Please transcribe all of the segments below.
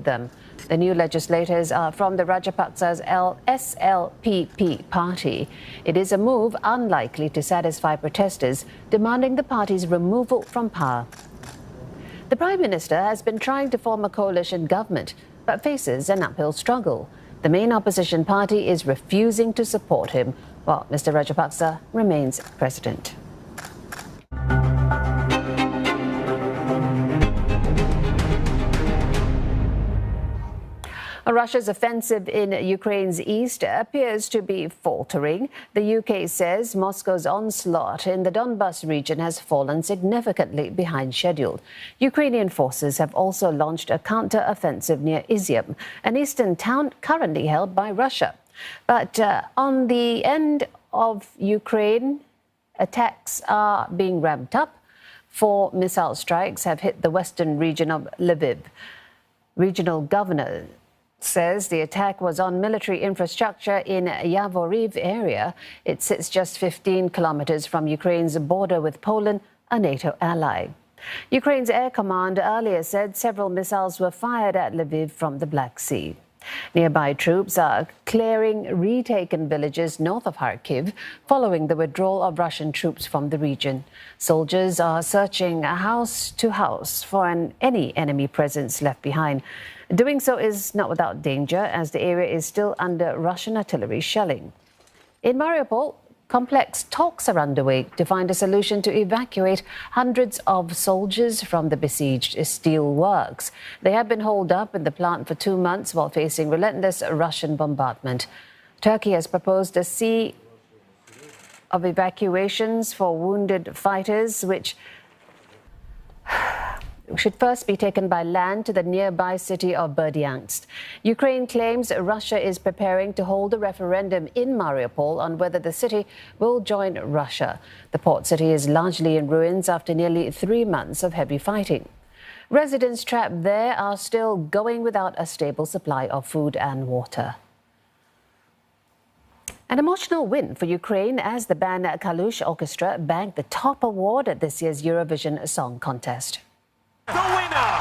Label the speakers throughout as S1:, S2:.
S1: them. The new legislators are from the Rajapaksa's SLPP party. It is a move unlikely to satisfy protesters demanding the party's removal from power. The Prime Minister has been trying to form a coalition government, but faces an uphill struggle. The main opposition party is refusing to support him, while Mr. Rajapaksa remains president. Russia's offensive in Ukraine's east appears to be faltering. The UK says Moscow's onslaught in the Donbas region has fallen significantly behind schedule. Ukrainian forces have also launched a counter-offensive near Izium, an eastern town currently held by Russia. But on the end of Ukraine, attacks are being ramped up. 4 missile strikes have hit the western region of Lviv. Regional governor says the attack was on military infrastructure in Yavoriv area. It sits just 15 kilometers from Ukraine's border with Poland, a NATO ally. Ukraine's Air Command earlier said several missiles were fired at Lviv from the Black Sea. Nearby troops are clearing retaken villages north of Kharkiv following the withdrawal of Russian troops from the region. Soldiers are searching house to house for any enemy presence left behind. Doing so is not without danger, as the area is still under Russian artillery shelling. In Mariupol, complex talks are underway to find a solution to evacuate hundreds of soldiers from the besieged steel works. They have been holed up in the plant for 2 months while facing relentless Russian bombardment. Turkey has proposed a sea of evacuations for wounded fighters, which should first be taken by land to the nearby city of Berdyansk. Ukraine claims Russia is preparing to hold a referendum in Mariupol on whether the city will join Russia. The port city is largely in ruins after nearly 3 months of heavy fighting. Residents trapped there are still going without a stable supply of food and water. An emotional win for Ukraine as the band Kalush Orchestra bagged the top award at this year's Eurovision Song Contest.
S2: The winner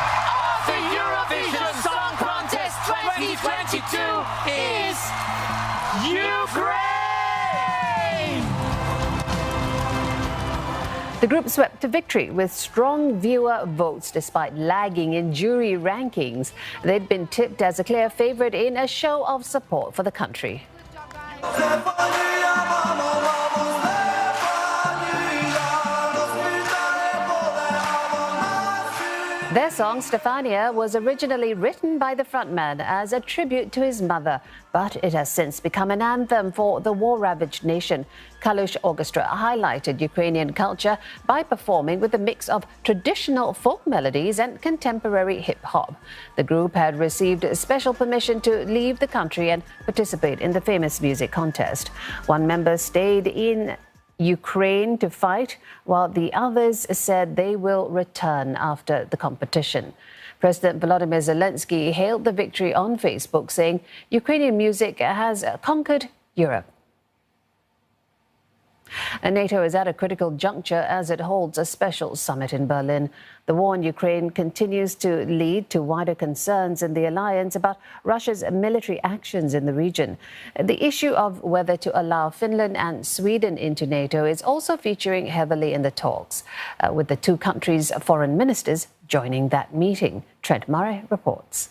S2: of the Eurovision Song Contest 2022 is Ukraine!
S1: The group swept to victory with strong viewer votes despite lagging in jury rankings. They'd been tipped as a clear favorite in a show of support for the country. Their song, Stefania, was originally written by the frontman as a tribute to his mother, but it has since become an anthem for the war-ravaged nation. Kalush Orchestra highlighted Ukrainian culture by performing with a mix of traditional folk melodies and contemporary hip-hop. The group had received special permission to leave the country and participate in the famous music contest. One member stayed in Ukraine to fight, while the others said they will return after the competition. President Volodymyr Zelensky hailed the victory on Facebook, saying Ukrainian music has conquered Europe. And NATO is at a critical juncture as it holds a special summit in Berlin. The war in Ukraine continues to lead to wider concerns in the alliance about Russia's military actions in the region. The issue of whether to allow Finland and Sweden into NATO is also featuring heavily in the talks, with the two countries' foreign ministers joining that meeting. Trent Murray reports.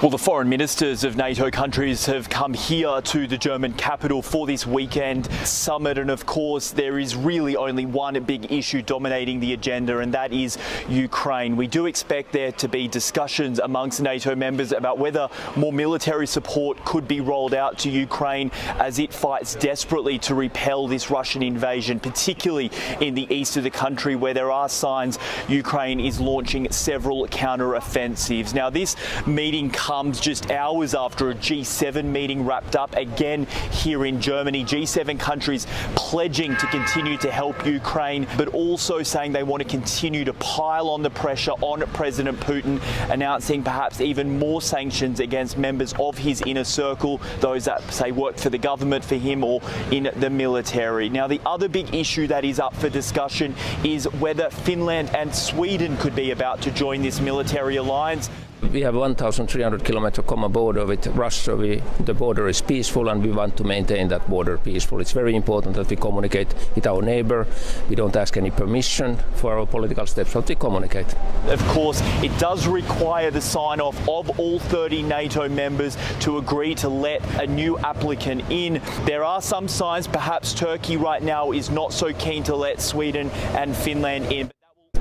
S3: Well, the foreign ministers of NATO countries have come here to the German capital for this weekend summit. And of course, there is really only one big issue dominating the agenda, and that is Ukraine. We do expect there to be discussions amongst NATO members about whether more military support could be rolled out to Ukraine as it fights desperately to repel this Russian invasion, particularly in the east of the country, where there are signs Ukraine is launching several counter-offensives. Now, this meeting comes just hours after a G7 meeting wrapped up again here in Germany. G7 countries pledging to continue to help Ukraine, but also saying they want to continue to pile on the pressure on President Putin, announcing perhaps even more sanctions against members of his inner circle, those that say work for the government for him or in the military. Now, the other big issue that is up for discussion is whether Finland and Sweden could be about to join this military alliance.
S4: We have 1,300 kilometers common border with Russia. The border is peaceful and we want to maintain that border peaceful. It's very important that we communicate with our neighbor. We don't ask any permission for our political steps, but we communicate.
S3: Of course, it does require the sign-off of all 30 NATO members to agree to let a new applicant in. There are some signs perhaps Turkey right now is not so keen to let Sweden and Finland in.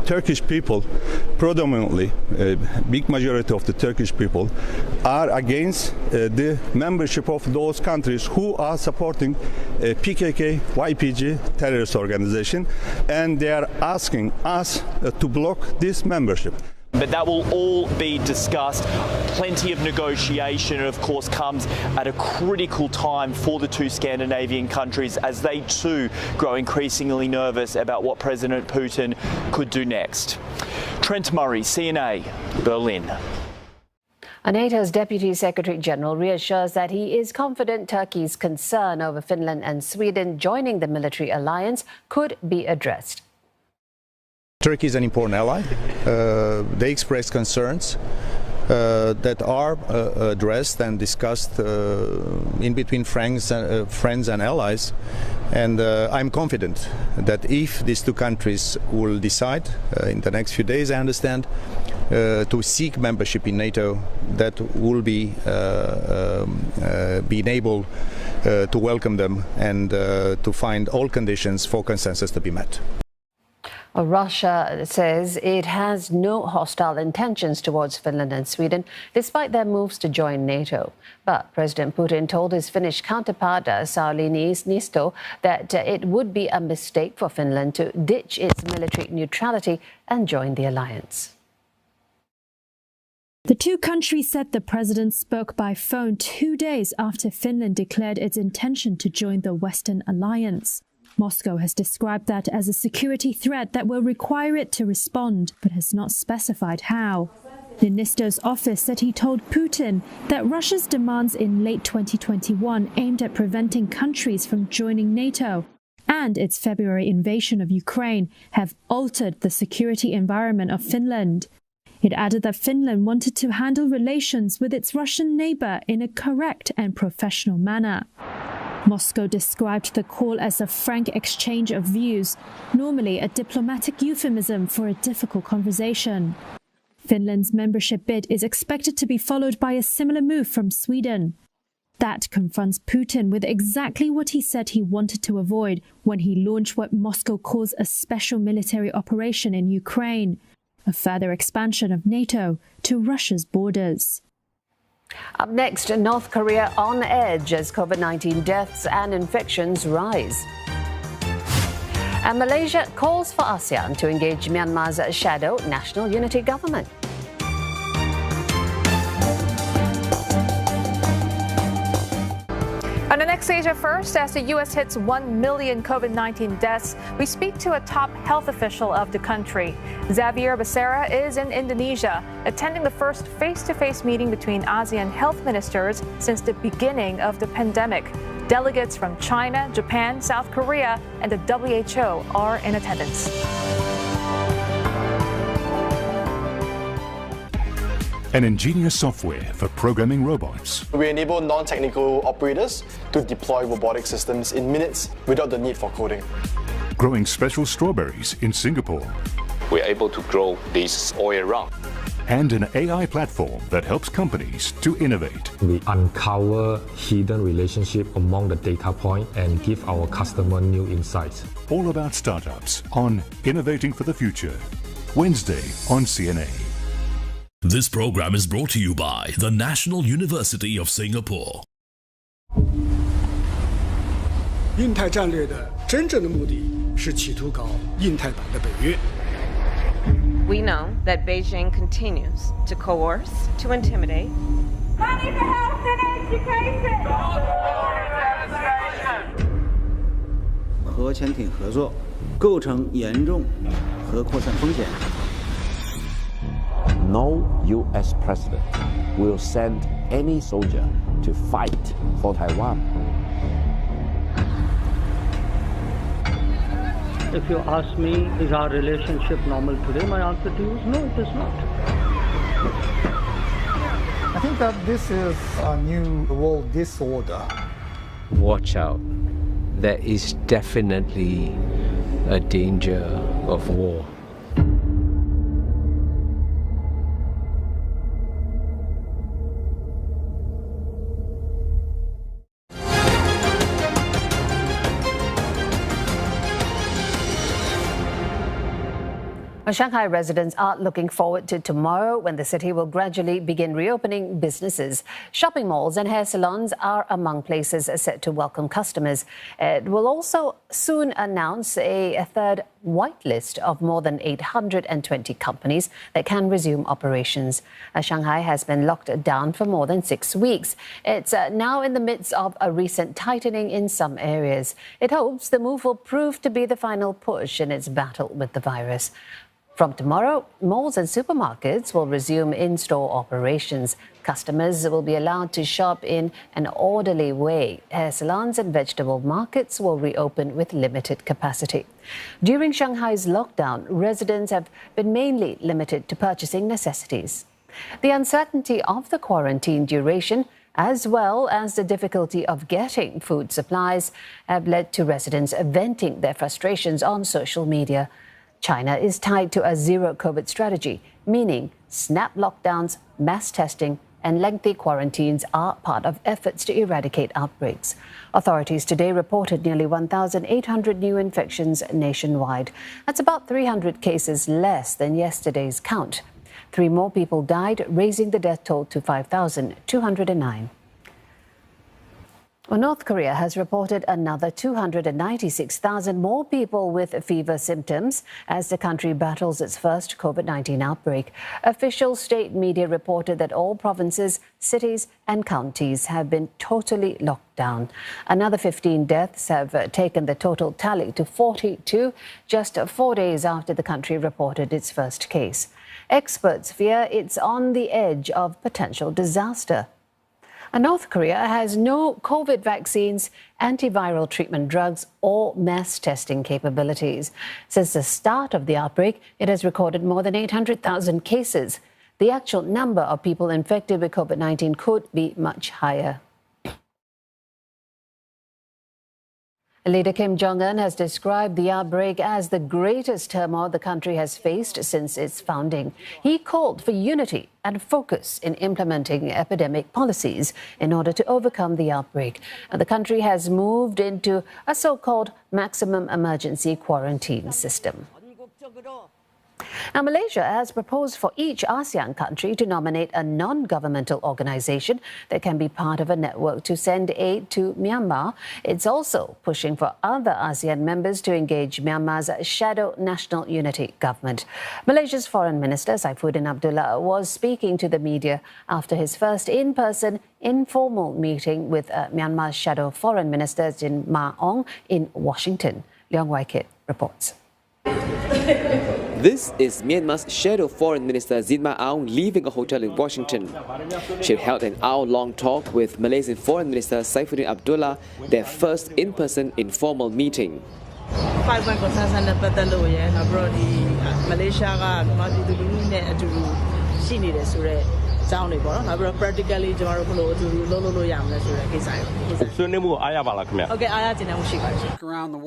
S5: Turkish people, predominantly, a big majority of the Turkish people, are against the membership of those countries who are supporting PKK, YPG terrorist organization, and they are asking us to block this membership.
S3: But that will all be discussed. Plenty of negotiation, of course, comes at a critical time for the two Scandinavian countries as they too grow increasingly nervous about what President Putin could do next. Trent Murray, CNA, Berlin.
S1: NATO's Deputy Secretary General reassures that he is confident Turkey's concern over Finland and Sweden joining the military alliance could be addressed.
S6: Turkey is an important ally. They expressed concerns that are addressed and discussed in between friends and allies. And I'm confident that if these two countries will decide in the next few days, I understand, to seek membership in NATO, that will be being able to welcome them and to find all conditions for consensus to be met.
S1: Russia says it has no hostile intentions towards Finland and Sweden, despite their moves to join NATO. But President Putin told his Finnish counterpart, Sauli Niinisto, that it would be a mistake for Finland to ditch its military neutrality and join the alliance.
S7: The two countries said the president spoke by phone 2 days after Finland declared its intention to join the Western alliance. Moscow has described that as a security threat that will require it to respond, but has not specified how. Niinisto's office said he told Putin that Russia's demands in late 2021 aimed at preventing countries from joining NATO and its February invasion of Ukraine have altered the security environment of Finland. It added that Finland wanted to handle relations with its Russian neighbor in a correct and professional manner. Moscow described the call as a frank exchange of views, normally a diplomatic euphemism for a difficult conversation. Finland's membership bid is expected to be followed by a similar move from Sweden. That confronts Putin with exactly what he said he wanted to avoid when he launched what Moscow calls a special military operation in Ukraine, a further expansion of NATO to Russia's borders.
S1: Up next, North Korea on edge as COVID-19 deaths and infections rise. And Malaysia calls for ASEAN to engage Myanmar's shadow national unity government.
S8: On the next Asia First, as the U.S. hits 1 million COVID-19 deaths, we speak to a top health official of the country. Xavier Becerra is in Indonesia, attending the first face-to-face meeting between ASEAN health ministers since the beginning of the pandemic. Delegates from China, Japan, South Korea, and the WHO are in attendance.
S9: An ingenious software for programming robots.
S10: We enable non-technical operators to deploy robotic systems in minutes without the need for coding.
S9: Growing special strawberries in Singapore.
S11: We're able to grow these all year round.
S9: And an AI platform that helps companies to innovate.
S12: We uncover hidden relationship among the data point and give our customer new insights.
S9: All about startups on Innovating for the Future. Wednesday on CNA.
S13: This program is brought to you by the National University of Singapore.
S14: 印太战略的真正的目的是企图搞印太版的北约。
S15: We know that Beijing continues to coerce, to intimidate.
S2: Money for health and education.
S16: 核潜艇合作构成严重核扩散风险。
S17: No U.S. president will send any soldier to fight for Taiwan.
S18: If you ask me, is our relationship normal today? My answer to you is no, it is not.
S19: think that this is a new world disorder.
S17: Watch out. There is definitely a danger of war.
S1: Well, Shanghai residents are looking forward to tomorrow when the city will gradually begin reopening businesses. Shopping malls and hair salons are among places set to welcome customers. It will also soon announce a third whitelist of more than 820 companies that can resume operations. Shanghai has been locked down for more than 6 weeks. It's now in the midst of a recent tightening in some areas. It hopes the move will prove to be the final push in its battle with the virus. From tomorrow, malls and supermarkets will resume in-store operations. Customers will be allowed to shop in an orderly way. Hair salons and vegetable markets will reopen with limited capacity. During Shanghai's lockdown, residents have been mainly limited to purchasing necessities. The uncertainty of the quarantine duration, as well as the difficulty of getting food supplies, have led to residents venting their frustrations on social media. China is tied to a zero-COVID strategy, meaning snap lockdowns, mass testing and lengthy quarantines are part of efforts to eradicate outbreaks. Authorities today reported nearly 1,800 new infections nationwide. That's about 300 cases less than yesterday's count. 3 more people died, raising the death toll to 5,209. Well, North Korea has reported another 296,000 more people with fever symptoms as the country battles its first COVID-19 outbreak. Official state media reported that all provinces, cities and counties have been totally locked down. Another 15 deaths have taken the total tally to 42, just 4 days after the country reported its first case. Experts fear it's on the edge of potential disaster. North Korea has no COVID vaccines, antiviral treatment drugs or mass testing capabilities. Since the start of the outbreak, it has recorded more than 800,000 cases. The actual number of people infected with COVID-19 could be much higher. Leader Kim Jong-un has described the outbreak as the greatest turmoil the country has faced since its founding. He called for unity and focus in implementing epidemic policies in order to overcome the outbreak. The country has moved into a so-called maximum emergency quarantine system. Now, Malaysia has proposed for each ASEAN country to nominate a non-governmental organization that can be part of a network to send aid to Myanmar. It's also pushing for other ASEAN members to engage Myanmar's shadow national unity government. Malaysia's Foreign Minister Saifuddin Abdullah was speaking to the media after his first in-person informal meeting with Myanmar's shadow Foreign Minister Jin Ma-ong in Washington. Leong Wai-kit reports.
S20: This is Myanmar's shadow Foreign Minister Jin Ma-ong leaving a hotel in Washington. She held an hour-long talk with Malaysian Foreign Minister Saifuddin Abdullah, their first in-person informal meeting.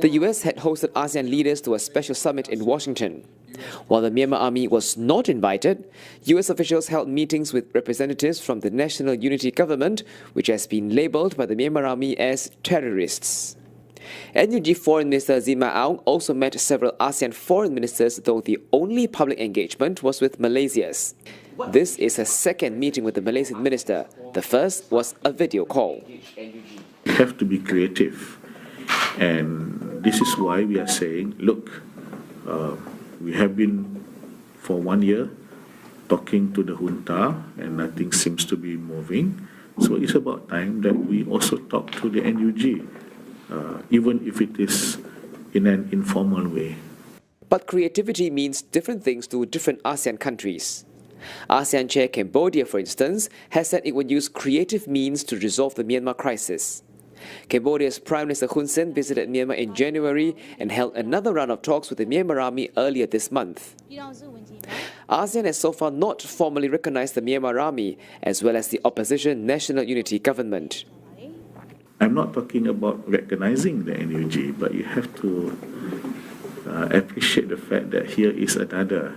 S20: The US had hosted ASEAN leaders to a special summit in Washington. While the Myanmar army was not invited, US officials held meetings with representatives from the National Unity Government, which has been labelled by the Myanmar army as terrorists. NUG Foreign Minister Jin Ma-ong also met several ASEAN foreign ministers, though the only public engagement was with Malaysia's. This is her second meeting with the Malaysian minister. The first was a video call.
S21: We have to be creative, and this is why we are saying, look, we have been for 1 year talking to the junta and nothing seems to be moving. So it's about time that we also talk to the NUG, even if it is in an informal way.
S20: But creativity means different things to different ASEAN countries. ASEAN Chair Cambodia, for instance, has said it would use creative means to resolve the Myanmar crisis. Cambodia's Prime Minister Hun Sen visited Myanmar in January and held another round of talks with the Myanmar Army earlier this month. ASEAN has so far not formally recognized the Myanmar Army, as well as the opposition National Unity Government.
S21: I'm not talking about recognizing the NUG, but you have to appreciate the fact that here is another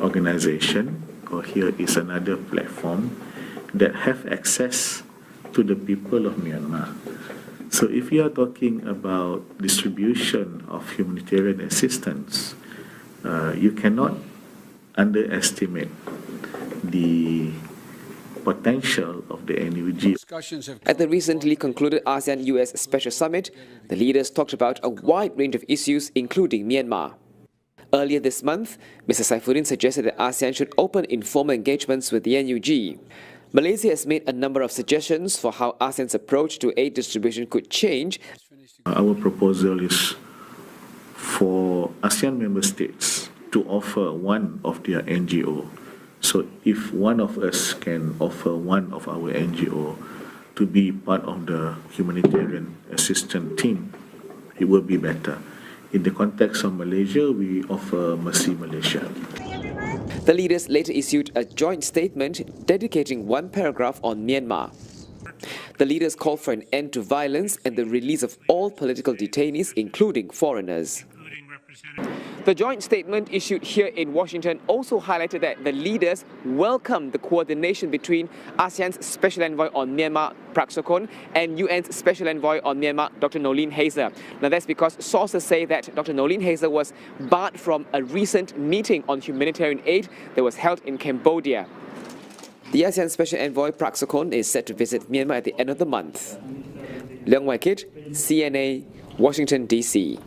S21: organization, or here is another platform that have access to the people of Myanmar. So if you are talking about distribution of humanitarian assistance, you cannot underestimate the potential of the NUG.
S20: At the recently concluded ASEAN-US Special Summit, the leaders talked about a wide range of issues, including Myanmar. Earlier this month, Mr. Saifuddin suggested that ASEAN should open informal engagements with the NUG. Malaysia has made a number of suggestions for how ASEAN's approach to aid distribution could change.
S21: Our proposal is for ASEAN member states to offer one of their NGO. So if one of us can offer one of our NGO to be part of the humanitarian assistance team, it will be better. In the context of Malaysia, we offer Mercy Malaysia.
S20: The leaders later issued a joint statement dedicating one paragraph on Myanmar. The leaders called for an end to violence and the release of all political detainees, including foreigners. The joint statement issued here in Washington also highlighted that the leaders welcomed the coordination between ASEAN's Special Envoy on Myanmar, Prak Sokhonn, and UN's Special Envoy on Myanmar, Dr. Noeleen Heyzer. Now that's because sources say that Dr. Noeleen Heyzer was barred from a recent meeting on humanitarian aid that was held in Cambodia. The ASEAN Special Envoy, Prak Sokhonn, is set to visit Myanmar at the end of the month. Leong Wai Kit, CNA, Washington, D.C.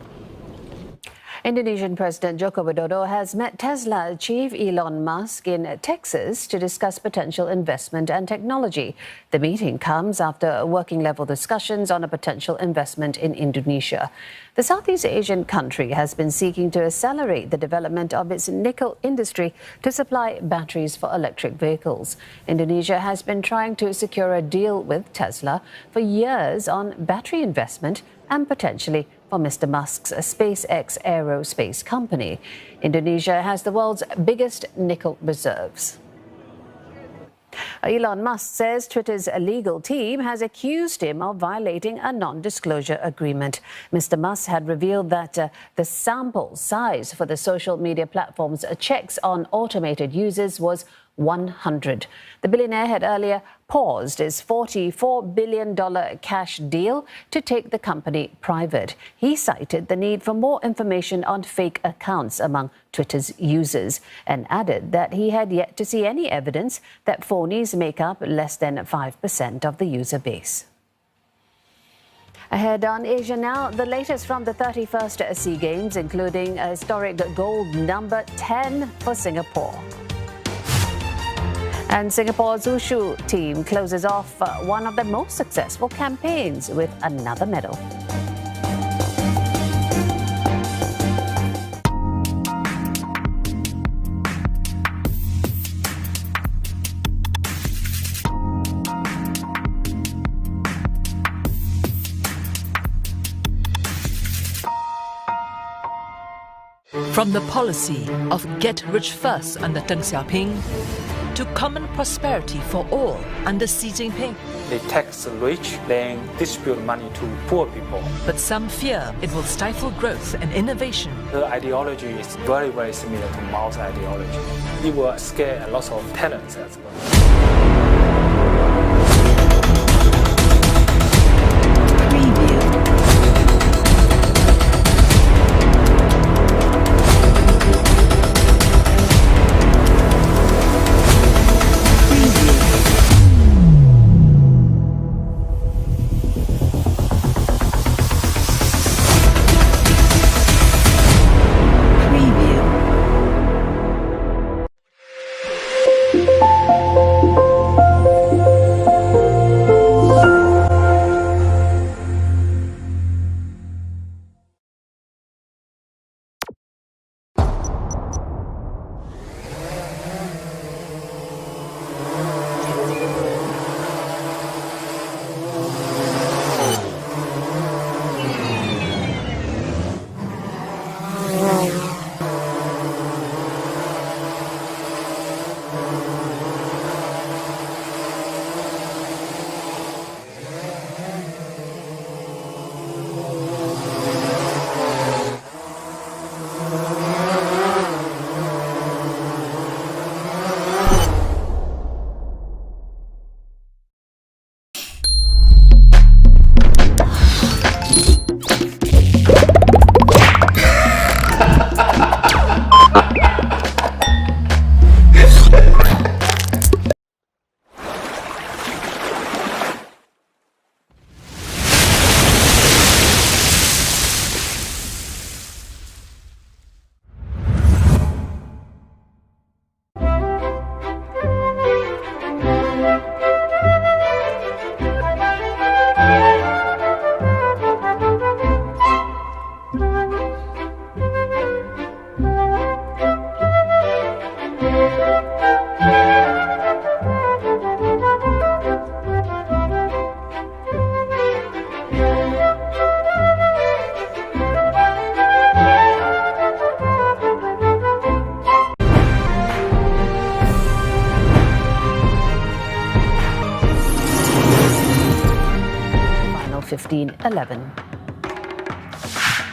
S1: Indonesian President Joko Widodo has met Tesla chief Elon Musk in Texas to discuss potential investment and technology. The meeting comes after working-level discussions on a potential investment in Indonesia. The Southeast Asian country has been seeking to accelerate the development of its nickel industry to supply batteries for electric vehicles. Indonesia has been trying to secure a deal with Tesla for years on battery investment and potentially for Mr. Musk's SpaceX aerospace company. Indonesia has the world's biggest nickel reserves. Elon Musk says Twitter's legal team has accused him of violating a non-disclosure agreement. Mr. Musk had revealed that the sample size for the social media platform's checks on automated users was 100. The billionaire had earlier paused his $44 billion cash deal to take the company private. He cited the need for more information on fake accounts among Twitter's users and added that he had yet to see any evidence that phonies make up less than 5% of the user base. Ahead on Asia Now, the latest from the 31st SEA Games, including a historic gold number 10 for Singapore. And Singapore's Wushu team closes off one of the most successful campaigns with another medal.
S4: From the policy of get rich first under Deng Xiaoping to common prosperity for all under Xi Jinping.
S22: They tax the rich, then distribute money to poor people.
S4: But some fear it will stifle growth and innovation.
S22: The ideology is very, very similar to Mao's ideology. It will scare a lot of talents as well.
S4: Preview.
S1: 15-11.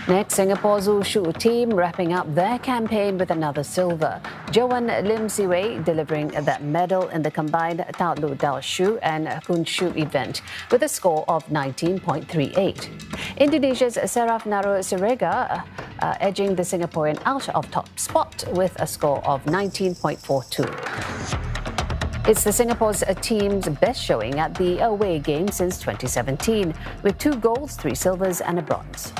S1: Next, Singapore's Wushu team wrapping up their campaign with another silver. Joan Lim Siwei delivering that medal in the combined Tao Lu Dao Shu and Kun Shu event with a score of 19.38. Indonesia's Seraf Naro Sirega edging the Singaporean out of top spot with a score of 19.42. It's the Singapore's team's best showing at the away game since 2017, with 2 golds, 3 silvers and a bronze.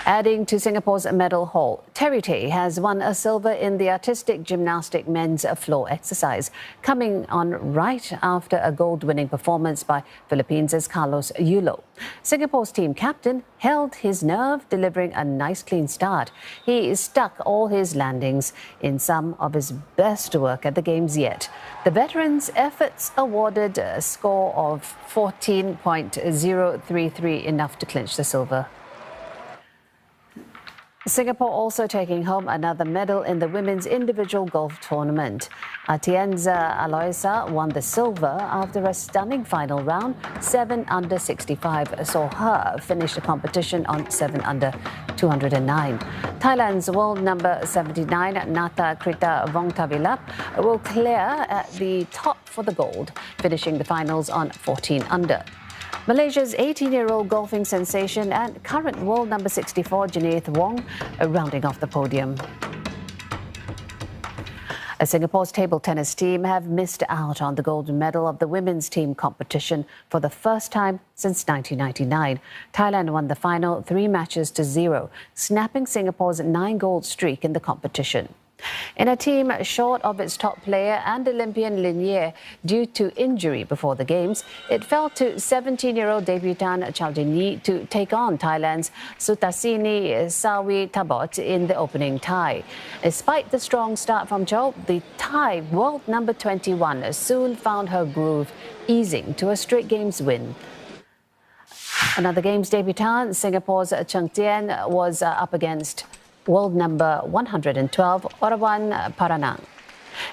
S1: Adding to Singapore's medal haul, Terry Tay has won a silver in the artistic gymnastic men's floor exercise, coming on right after a gold-winning performance by Philippines' Carlos Yulo. Singapore's team captain held his nerve, delivering a nice clean start. He stuck all his landings in some of his best work at the Games yet. The veteran's efforts awarded a score of 14.033, enough to clinch the silver. Singapore also taking home another medal in the women's individual golf tournament. Atienza Aloisa won the silver after a stunning final round. 7 under 65 saw her finish the competition on 7 under 209. Thailand's world number 79, Nata Krita Vongtavilap, will clear at the top for the gold, finishing the finals on 14 under. Malaysia's 18-year-old golfing sensation and current world number 64, Janeth Wong, rounding off the podium. Singapore's table tennis team have missed out on the gold medal of the women's team competition for the first time since 1999. Thailand won the final 3 matches to 0, snapping Singapore's 9-gold streak in the competition. In a team short of its top player and Olympian Lin Ye due to injury before the Games, it fell to 17-year-old debutant Chow Jin-yi to take on Thailand's Sutasini Sawi-Tabot in the opening tie. Despite the strong start from Chow, the Thai world number 21 soon found her groove, easing to a straight Games win. Another Games debutant, Singapore's Cheng Tien, was up against world number 112, Orawan Paranang.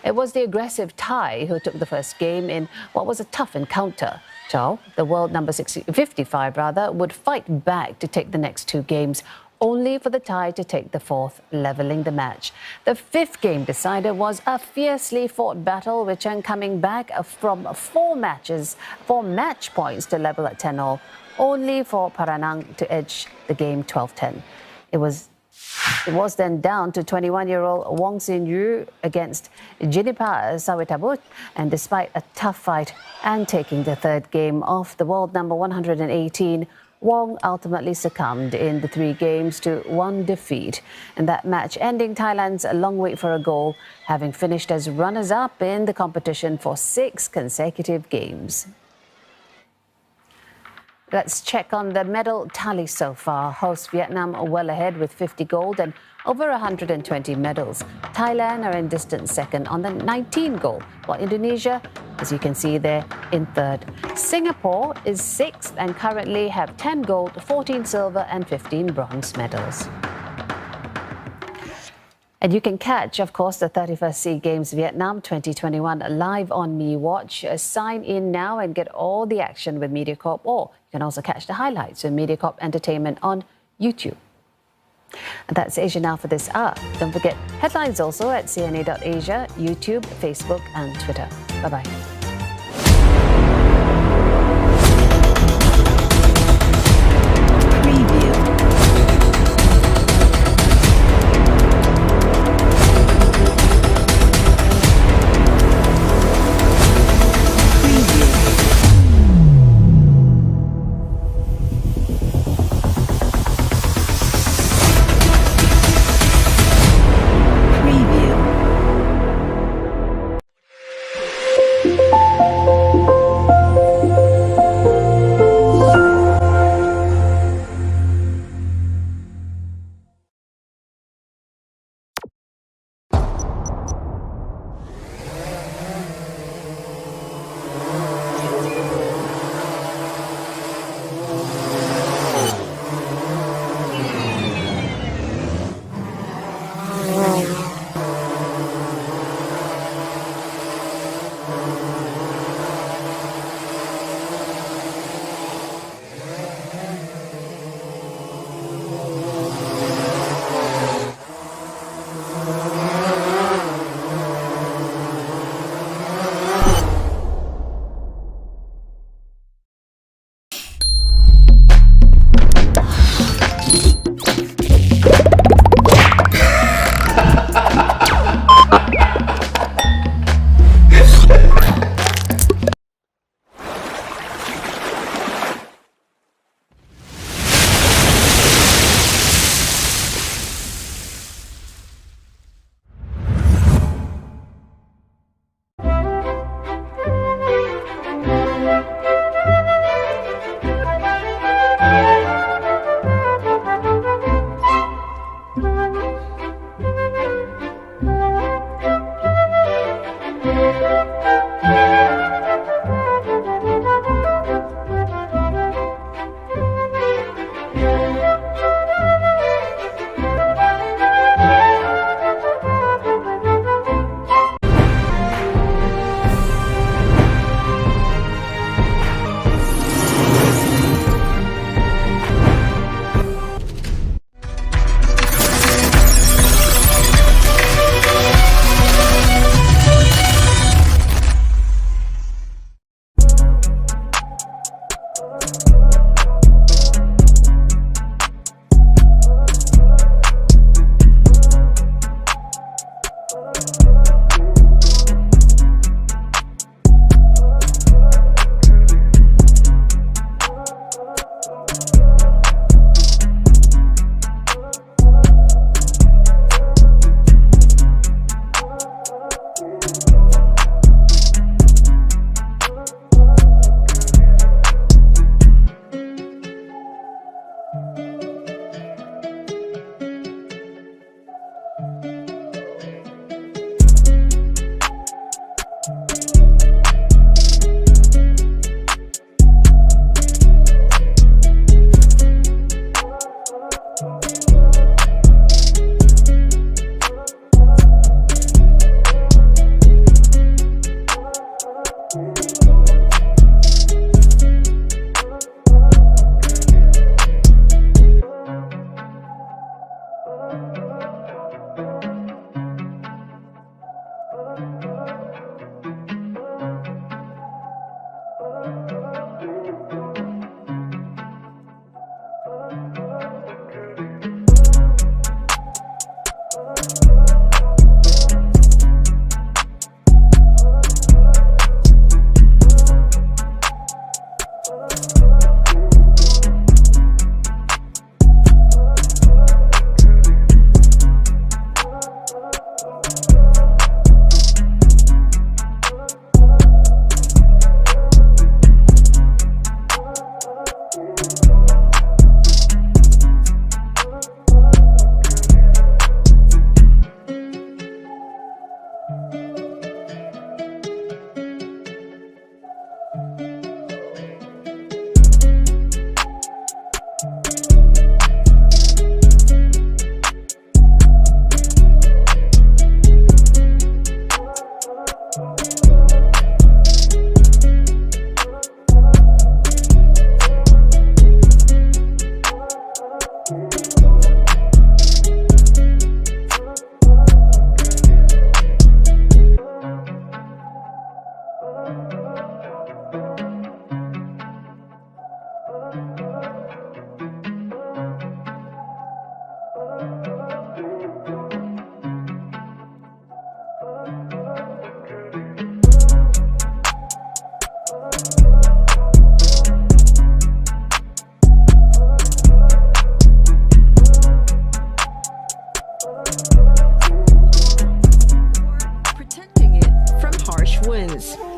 S1: It was the aggressive Thai who took the first game in what was a tough encounter. Chow, the world number 55 would fight back to take the next 2 games, only for the Thai to take the 4th, levelling the match. The 5th game decider was a fiercely fought battle, with Cheng coming back from 4 match points to level at 10-all, only for Paranang to edge the game 12-10. It was then down to 21-year-old Wong Sin Yu against Jinipa Sawitabut, and despite a tough fight and taking the 3rd game off the world number 118, Wong ultimately succumbed in the 3 games to 1 defeat, and that match ending Thailand's long wait for a goal, having finished as runners-up in the competition for 6 consecutive games. Let's check on the medal tally so far. Host Vietnam are well ahead with 50 gold and over 120 medals. Thailand are in distant second on the 19 gold, while Indonesia, as you can see there, in 3rd. Singapore is 6th and currently have 10 gold, 14 silver and 15 bronze medals. And you can catch, of course, the 31st SEA Games Vietnam 2021 live on Me Watch. Sign in now and get all the action with MediaCorp, or you can also catch the highlights with MediaCorp Entertainment on YouTube. And that's Asia Now for this hour. Don't forget headlines also at cna.asia, YouTube, Facebook and Twitter. Bye-bye.
S3: Preview.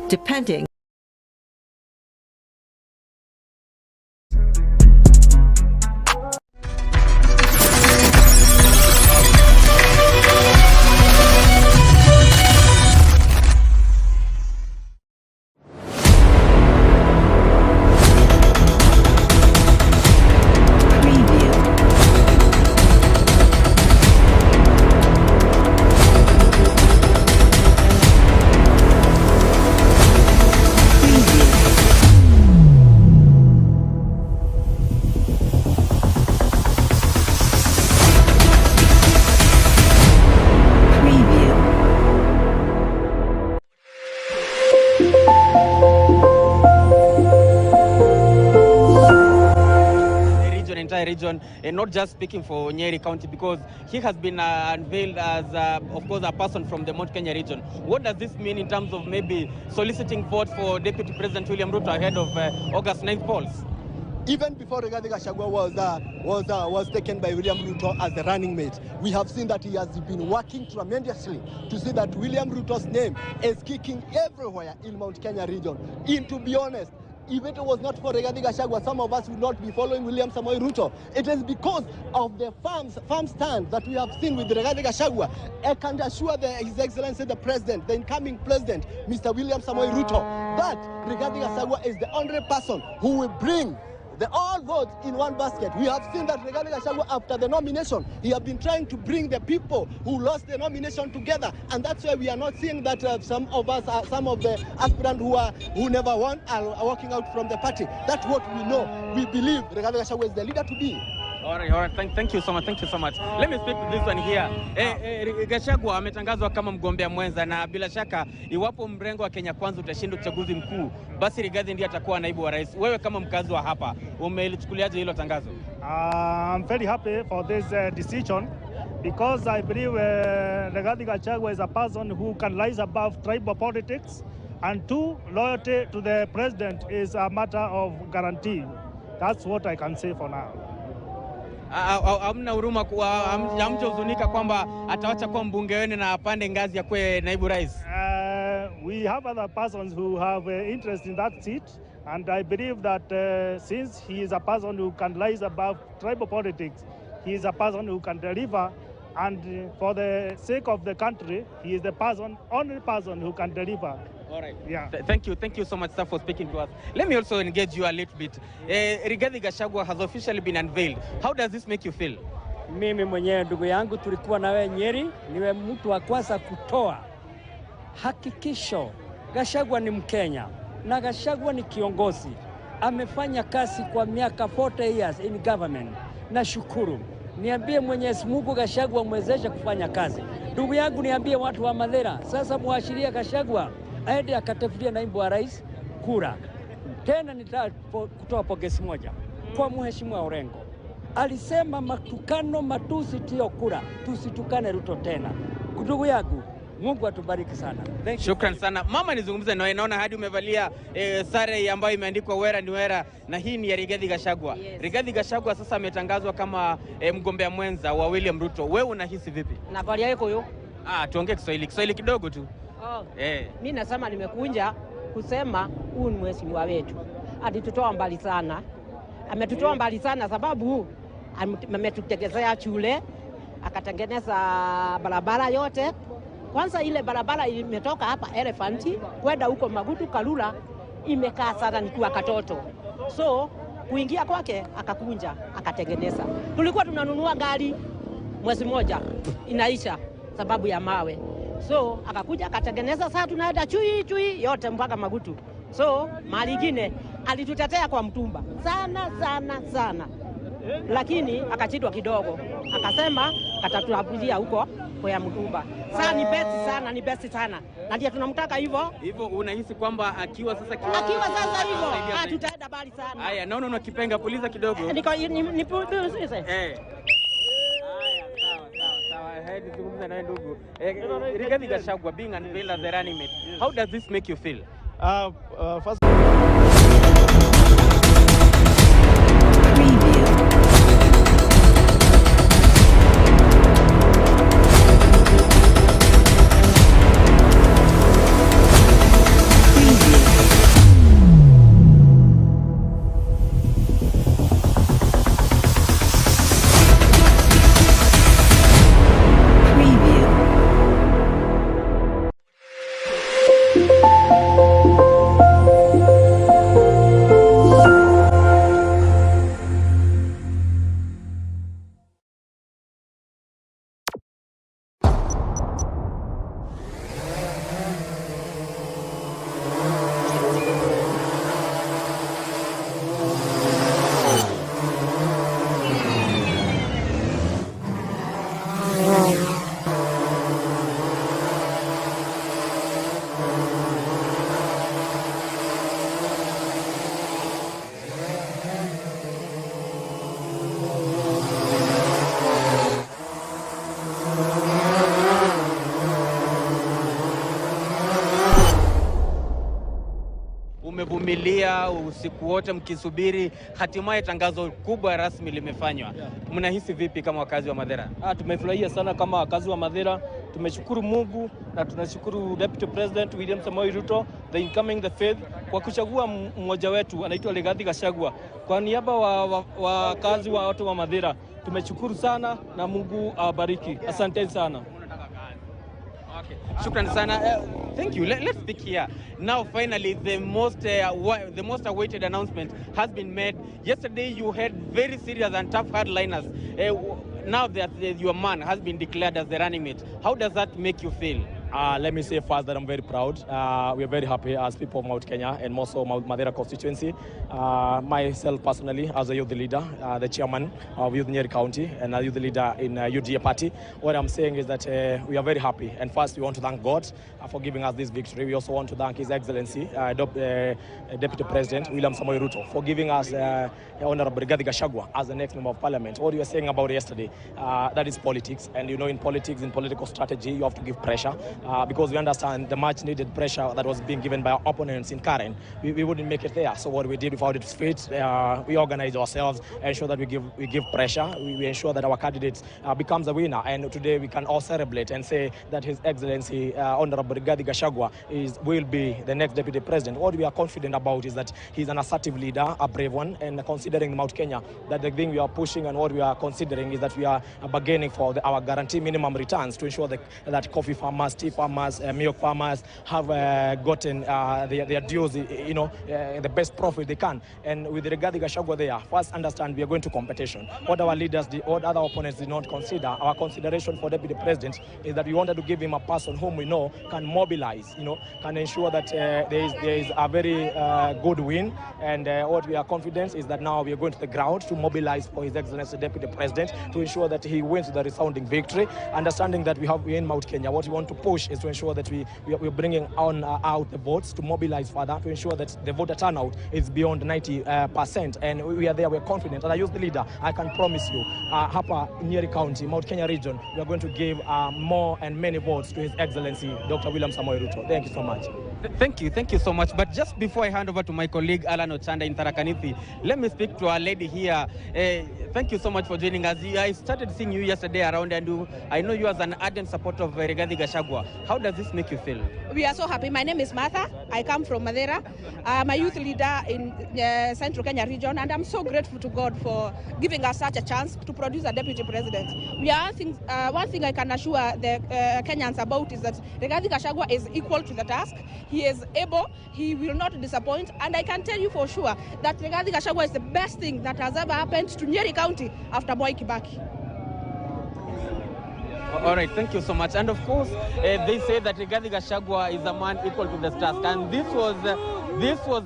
S3: depending.
S5: Region, and not just speaking for Nyeri County, because he has been unveiled as, of course, a person from the Mount Kenya region. What does this mean in terms of maybe soliciting votes for Deputy President William Ruto ahead of August 9th polls?
S23: Even before Rigathi Gachagua was taken by William Ruto as the running mate, we have seen that he has been working tremendously to see that William Ruto's name is kicking everywhere in Mount Kenya region. And to be honest, if it was not for Rigathi Gachagua, some of us would not be following William Samoei Ruto. It is because of the farm stand that we have seen with Rigathi Gachagua. I can assure His Excellency the President, the incoming President, Mr. William Samoei Ruto, that Rigathi Gachagua is the only person who will bring the all votes in one basket. We have seen that Rigathi Gachagua, after the nomination, he has been trying to bring the people who lost the nomination together, and that's why we are not seeing that some of the aspirants who never won are walking out from the party. That's what we know. We believe Rigathi Gachagua is the leader to be.
S5: All right. Thank you so much. Let me speak to this one here. Gachagua ametangazwa kama mgombea mwenza, na bila shaka iwapo mrengo wa Kenya Kwanza utashinda uchaguzi mkuu, basi Rigathi ndiye atakuwa naibu wa rais. Wewe kama mkazi wa hapa, umelichukuliaje hilo tangazo?
S24: I'm very happy for this decision, because I believe Rigathi Gachagua is a person who can rise above tribal politics, and two, loyalty to the president is a matter of guarantee. That's what I can say for now.
S5: Hamna huruma, hamjahuzunika kwamba atawacha kuwa mbunge wenu na apande ngazi ya kuwa naibu rais?
S24: We have other persons who have interest in that seat, and I believe that since he is a person who can rise above tribal politics, he is a person who can deliver, and for the sake of the country, he is the only person who can deliver.
S5: All right. Yeah. Thank you so much, sir, for speaking to us. Let me also engage you a little bit. Rigathi Gachagua has officially been unveiled. How does this make you feel?
S18: Mimi mwenyewe ndugu yangu, tulikuwa na wewe Nyeri, niwe mtu wa kwanza kutoa hakikisho. Gachagua ni Mkenya na Gachagua ni kiongozi. Amefanya kazi kwa miaka 40 years in government. Na shukuru. Niambie Mwenyezi Mungu Gachagua mwezeshe kufanya kazi. Ndugu yangu, niambie watu wa Madera, sasa muashiria Gachagua aende akatafutia naibu wa rais kura. Tena nitaka kutoa pongezi moja kwa Mheshimiwa Orengo. Alisema matukano matusi tio kura, tusitukane Ruto tena. Ndugu yangu, Mungu atubariki sana.
S5: Shukran sana. Mama, nizungumze nawe, naona hadi umevalia sare ambayo imeandikwa Wera ni Wera, na hii ni ya Rigathi Gachagua. Yes. Rigathi Gachagua sasa ametangazwa kama mgombea mwenza wa William Ruto. Wewe unahisi vipi?
S25: Na bali yako yo?
S5: Tuongee Kiswahili kidogo tu.
S25: Mimi nasema nimekuja kusema huu ni mheshimiwa wetu. Alitutoa mbali sana. Ametutoa mbali sana sababu ametutegezea shule, akatengeneza barabara yote. Kwanza ile barabara imetoka hapa Elefanti kwenda huko Magutu Kalula imekaa sana nikiwa katoto. So kuingia kwake akakunja akatengeneza. Tulikuwa tunanunua gari mwezi mmoja inaisha sababu ya mawe. So akakuja akatengeneza, sasa tunaenda chui yote mpaka Magutu. So mali nyingine alitutetea kwa mtumba sana. Lakini akachidwa kidogo. Akasema katatuabulia huko kwa mtumba. Sasa ni best sana. Na ndio tunamtaka hivyo.
S5: Hivyo unahisi kwamba akiwa sasa
S25: hivyo tutaenda bali sana.
S5: Haya, naona kipenga, puliza kidogo.
S25: Ni
S5: nizungumza nawe ndugu. Rigathi Gachagua being unveiled as the running mate. How does this make you feel?
S24: First
S3: Preview.
S5: umevumilia usiku wote mkisubiri hatimaye tangazo kubwa rasmi limefanywa. Mnahisi vipi kama wakazi wa Mathira?
S3: Tumefurahia sana kama wakazi wa Mathira. Tumeshukuru Mungu na tunashukuru Deputy President William Samoei Ruto, the incoming the faith, kwa kuchagua mmoja wetu anaitwa Rigathi Gachagua. Kwa niaba wa wakazi wa watu wa Mathira, tumeshukuru sana na Mungu awabariki. Asante sana.
S5: Okay. Shukran sana. Thank you. Let's speak here. Now, finally, the most awaited announcement has been made. Yesterday, you had very serious and tough hardliners. Now that your man has been declared as the running mate, how does that make you feel?
S3: Let me say first that I'm very proud. We are very happy as people of Mount Kenya and also Mount Mathira constituency. Myself personally, as a youth leader, the chairman of Youth Nyeri County and a youth leader in UDA party, what I'm saying is that we are very happy. And first, we want to thank God for giving us this victory. We also want to thank His Excellency, Deputy President William Samoei Ruto, for giving us Honorable Rigathi Gachagua as the next member of Parliament. What you were saying about yesterday, that is politics. And you know, in politics, in political strategy, you have to give pressure. Because we understand the much needed pressure that was being given by our opponents in Karen. We wouldn't make it there. So what we did without its feet, we organized ourselves, ensure that we give pressure. We ensure that our candidate becomes a winner. And today we can all celebrate and say that His Excellency Honorable Rigathi Gachagua will be the next Deputy President. What we are confident about is that he's an assertive leader, a brave one, and considering Mount Kenya, that the thing we are pushing and what we are considering is that we are bargaining for our guarantee minimum returns to ensure that coffee farmers, tea farmers, milk farmers have gotten their dues, the best profit they can. And with Rigathi Gachagua there, first understand we are going to competition. What our leaders did, what other opponents did not consider, our consideration for Deputy President is that we wanted to give him a person whom we know can mobilize, can ensure that there is a very good win. And what we are confident is that now we are going to the ground to mobilize for His Excellency Deputy President to ensure that he wins the resounding victory. Understanding that we in Mount Kenya, what we want to push is to ensure that we're bringing out the votes to mobilize further, to ensure that the voter turnout is beyond 90%. And we are there, we're confident. And I use the leader, I can promise you, Hapa Nyeri County, Mount Kenya region, we are going to give more and many votes to His Excellency, Dr. William Samoei Ruto. Thank you so much.
S5: Thank you so much. But just before I hand over to my colleague Alan Ochanda in Tharaka Nithi, let me speak to our lady here. Thank you so much for joining us. I started seeing you yesterday around, and I know you as an ardent supporter of Rigathi Gachagua. How does this make you feel?
S6: We are so happy. My name is Martha. I come from Mathira. I'm a youth leader in Central Kenya region, and I'm so grateful to God for giving us such a chance to produce a deputy president. One thing I can assure the Kenyans about is that Rigathi Gachagua is equal to the task. He is able, he will not disappoint, and I can tell you for sure that Rigathi Gachagua is the best thing that has ever happened to Nyeri County after Moi Kibaki.
S5: All right, thank you so much. And of course, they say that Rigathi Gachagua is a man equal to the task. And this was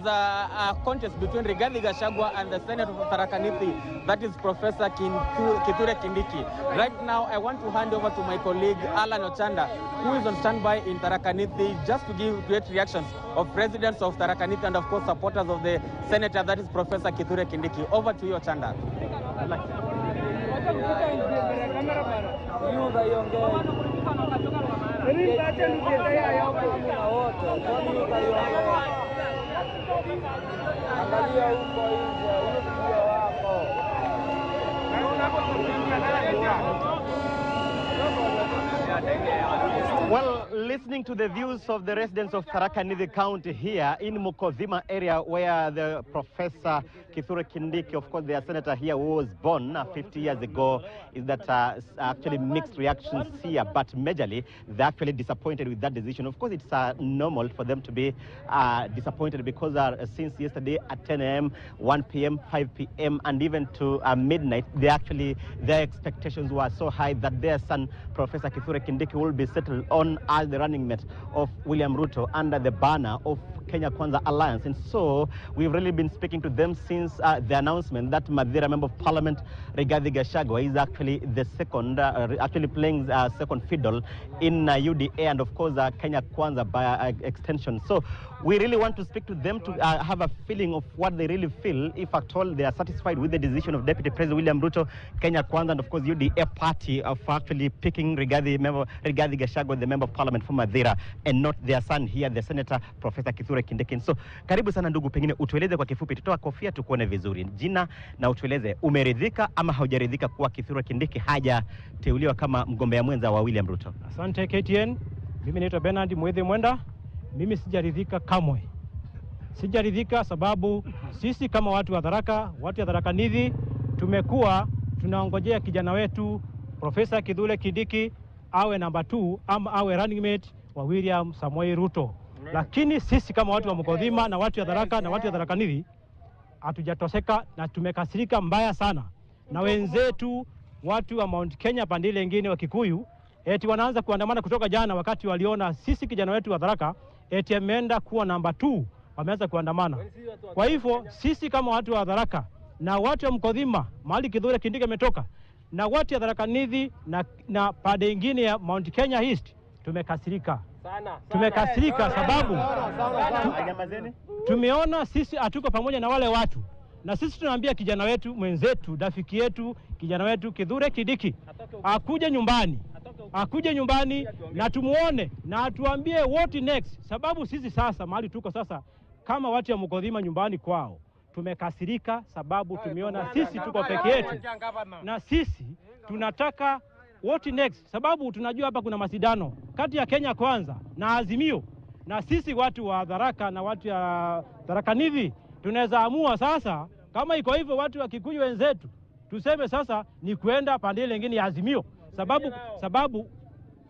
S5: a contest between Rigathi Gachagua and the Senator of Tharaka Nithi, that is Professor Kithure Kindiki. Right now, I want to hand over to my colleague Alan Ochanda, who is on standby in Tharaka Nithi, just to give great reactions of residents of Tharaka Nithi and of course supporters of the Senator, that is Professor Kithure Kindiki. Over to you, Ochanda.
S7: Well, listening to the views of the residents of Tharaka Nithi County here in Mukozima area, where the Professor Kithure Kindiki, of course, their senator here, who was born 50 years ago, is that actually mixed reactions here, but majorly they're actually disappointed with that decision. Of course, it's normal for them to be disappointed because since yesterday at 10 a.m., 1 p.m., 5 p.m., and even to midnight, their expectations were so high that their son, Professor Kithure Kindiki, will be settled on as the running mate of William Ruto under the banner of Kenya Kwanza Alliance. And so we've really been speaking to them since the announcement that Mathira Member of Parliament Rigathi Gachagua is actually the second, actually playing second fiddle in UDA and of course Kenya Kwanza by extension. So we really want to speak to them to have a feeling of what they really feel, if at all they are satisfied with the decision of Deputy President William Ruto, Kenya Kwanza, and of course UDA party of actually picking Rigathi Gachagua, the Member of Parliament for Mathira, and not their son here, the Senator Professor Kithure Kithure Kindiki. So karibu sana ndugu, pengine utueleze kwa kifupi, tutoa kofia tukuone vizuri, jina na utueleze umeridhika ama haujaridhika kuwa Kithure Kindiki hajateuliwa kama mgombea mwenza wa William Ruto.
S8: Asante KTN. Mimi naitwa Bernard Mwethe Mwenda. Mimi sijaridhika kamwe. Sijaridhika sababu sisi kama watu wa Tharaka Nithi tumekuwa tunaongojea kijana wetu Profesa Kithure Kindiki awe number 2 ama awe running mate wa William Samoei Ruto. Lakini sisi kama watu wa Mukodhima na watu wa Tharaka na watu wa Tharaka Nithi hatujatoseka na tumekasirika mbaya sana. Na wenzetu watu wa Mount Kenya pande nyingine wa Kikuyu eti wanaanza kuandamana kutoka jana wakati waliona sisi kijana wetu wa Tharaka eti ameenda kuwa number 2, wameanza kuandamana. Kwa hivyo sisi kama watu wa Tharaka na watu wa Mukodhima mahali Kithure Kindiki ametoka na watu wa Tharaka Nithi na pande nyingine ya Mount Kenya East tumekasirika. Tumekasirika sababu tumeona sisi hatuko pamoja na wale watu, na sisi tunaambia kijana wetu mwenzetu, rafiki yetu, kijana wetu Kithure Kindiki akuje nyumbani na tumuone na atuambie what next, sababu sisi sasa mahali tuko sasa kama watu ya Mukodhima nyumbani kwao tumekasirika sababu tumeona sisi tuko peke yetu na sisi tunataka what next, sababu tunajua hapa kuna masidano kati ya Kenya Kwanza na Azimio, na sisi watu wa Tharaka na watu ya Tharaka Nithi tunaweza amua sasa kama iko hivyo watu wa Kikuyu wenzetu tuseme sasa ni kwenda pande nyingine ya Azimio, sababu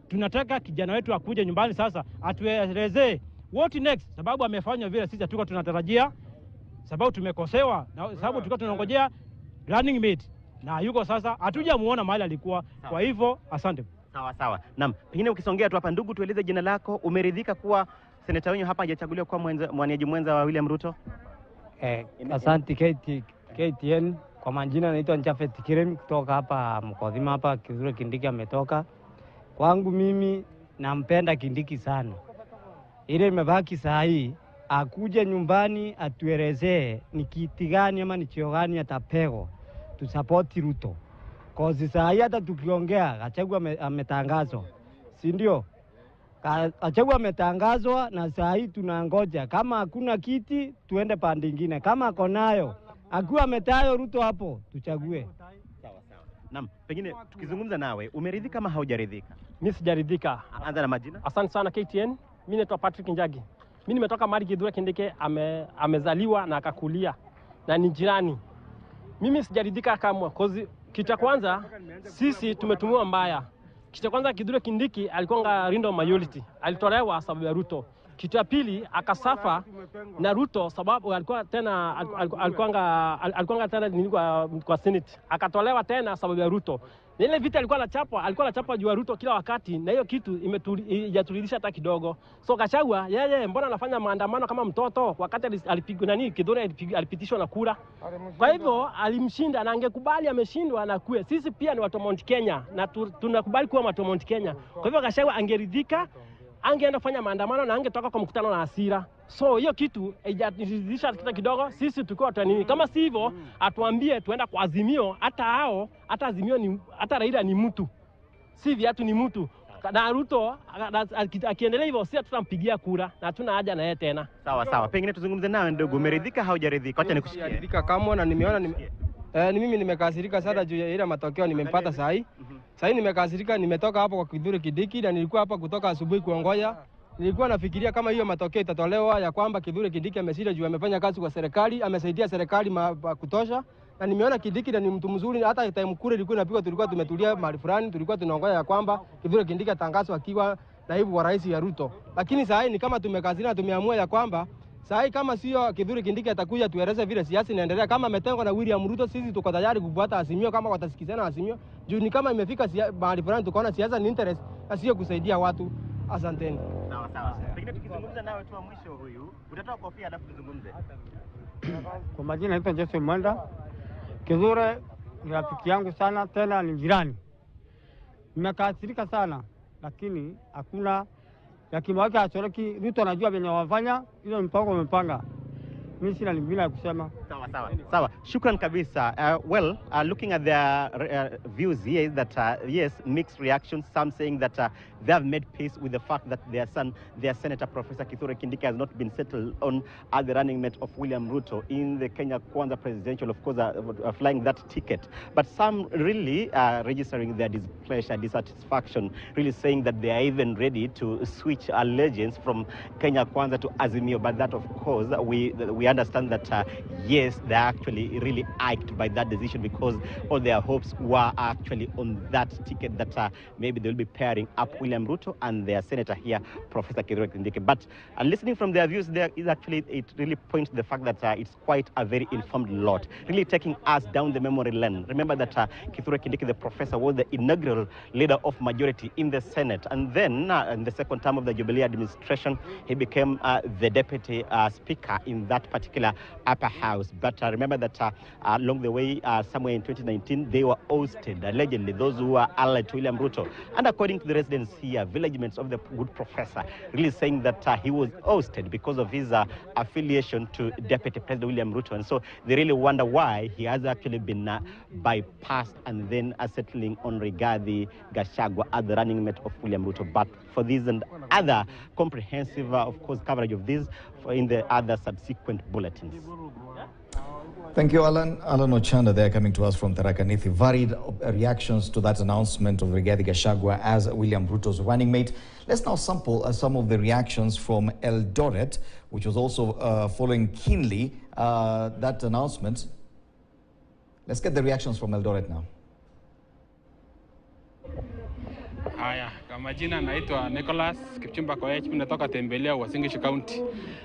S8: tunataka kijana wetu akuje nyumbani sasa atuelezee what next, sababu amefanya vile sisi hatuko tunatarajia, sababu tumekosewa na sababu tulikuwa tunangojea running mate na yuko sasa hatujamuona mahali alikuwa. Kwa hivyo asante.
S7: Sawa. Naam, pengine ukisongea tu hapa ndugu, tueleze jina lako, umeridhika kuwa seneta wenyu hapa hajachaguliwa kuwa mwaniaji mwenza wa William Ruto?
S18: Asante KTN. Kwa majina naitwa Njafet Kirem kutoka hapa Mukodhima hapa Kithure Kindiki ametoka. Kwangu mimi nampenda Kindiki sana. Ile imebaki saa hii akuje nyumbani atuelezee ni kiti gani ama ni cheo gani atapego tu support Ruto. Kozi saa hii hata tukiongea Gachagua ametangazwa, si ndio? Gachagua ametangazwa na saa hii tunangoja kama hakuna kiti tuende pande nyingine, kama ako nayo akiwa ametayo Ruto hapo tuchague.
S7: Sawa. Naam, pengine tukizungumza nawe umeridhika ama haujaridhika?
S8: Mimi sijaridhika.
S7: Anza na majina.
S8: Asante sana KTN. Mimi naitwa Patrick Njagi. Mimi nimetoka mahali Kithure Kindiki amezaliwa na akakulia na ni jirani. Mimi sijaridhika kama kozi kitu kwanza sisi tumetumiwa mbaya. Kitu kwanza Kithure Kindiki alikuwa rindo majority, alitolewa sababu ya Ruto. Kitu ya pili akasafa na Ruto sababu alikuwa tena nini kwa Senate. Akatolewa tena sababu ya Ruto. Na ile vita alikuwa anachapa juu ya Ruto kila wakati, na hiyo kitu hajaturidhisha hata kidogo. So Gachagua yeye mbona anafanya maandamano kama mtoto wakati alipigwa Kithure alipitishwa na kura. Kwa hivyo alimshinda na angekubali ameshindwa na kuwe. Sisi pia ni watu wa Mount Kenya na tunakubali kuwa watu wa Mount Kenya. Kwa hivyo Gachagua angeridhika, angeenda kufanya maandamano na angetoka kwa mkutano na hasira. So hiyo kitu haijaridhisha kidogo. Sisi tulikuwa watu nini? Kama si hivyo atuambie tuenda kwa Azimio, hata Azimio ni hata Raila ni mtu. Si viatu ni mtu. Na Ruto akiendelea hivyo sisi tutampigia kura na hatuna haja na yeye tena.
S7: Sawa. Pengine tuzungumze nawe ndugu, umeridhika haujaridhika? Acha nikushikie.
S9: Nimeridhika kama na nimeona ni mimi nimekasirika sana juu ya ile matokeo nimempata saa hii. Saa hii nimekasirika, nimetoka hapo kwa Kithure Kindiki na nilikuwa hapa kutoka asubuhi kuongoja. Nilikuwa nafikiria kama hiyo matokeo itatolewa ya kwamba Kithure Kindiki ameshinda juu amefanya kazi kwa serikali, amesaidia serikali kutosha. Na nimeona Kindiki ni mtu mzuri, hata time kule ilikuwa inapigwa tulikuwa tumetulia mahali fulani, tulikuwa tunaongoja ya kwamba Kithure Kindiki atangazwe akiwa naibu wa rais ya Ruto. Lakini saa hii ni kama tumekazina, tumeamua ya kwamba saa hii kama sio Kithure Kindiki atakuja tueleze vile siasa inaendelea. Kama ametengwa na William Ruto, sisi tuko tayari kufuata Azimio kama watasikizana Azimio. Juu ni kama imefika mahali fulani tukaona siasa ni interest na sio kusaidia watu. Asanteni.
S7: Sawa. Pengine tukizungumza nawe tu mwisho huyu, utatoa kofia alafu tuzungumze.
S18: Kwa majina naitwa Jesse Mwenda. Kithure ni rafiki yangu sana, tena ni jirani. Nimekasirika sana lakini hakuna ya kimwake achoreki. Ruto anajua venye wafanya, ile mpango umepanga. Mimi sina lingine ya kusema.
S7: Sawa. Shukran kabisa. Looking at their views here is that, yes, mixed reactions. Some saying that they have made peace with the fact that their Senator Professor Kithure Kindiki has not been settled on as the running mate of William Ruto in the Kenya Kwanza presidential, of course, flying that ticket. But some really registering their displeasure, dissatisfaction, really saying that they are even ready to switch allegiance from Kenya Kwanza to Azimio. But that, of course, we understand that, yes, they're actually really iked by that decision because all their hopes were actually on that ticket that maybe they'll be pairing up William Ruto and their senator here, Professor Kithure Kindiki. But listening from their views, there is actually, it really points to the fact that it's quite a very informed lot, really taking us down the memory lane. Remember that Kithure Kindiki, the professor, was the inaugural leader of majority in the Senate. And then in the second term of the Jubilee administration, he became the deputy speaker in that particular upper house. But remember that along the way, somewhere in 2019, they were ousted, allegedly, those who were allied to William Ruto. And according to the residents here, village mates of the good professor, really saying that he was ousted because of his affiliation to Deputy President William Ruto. And so they really wonder why he has actually been bypassed and then settling on Rigathi Gachagua as the running mate of William Ruto. But for this and other comprehensive, of course, coverage of this in the other subsequent bulletins.
S10: Thank you, Alan. Alan Ochanda there, coming to us from Tharaka Nithi. Varied reactions to that announcement of Rigathi Gachagua as William Ruto's running mate. Let's now sample some of the reactions from Eldoret, which was also following keenly that announcement. Let's get the reactions from Eldoret now.
S11: Haya, kwa majina naitwa Nicholas Kipchumba Koech, mimi natoka tembelea Uasin Gishu County.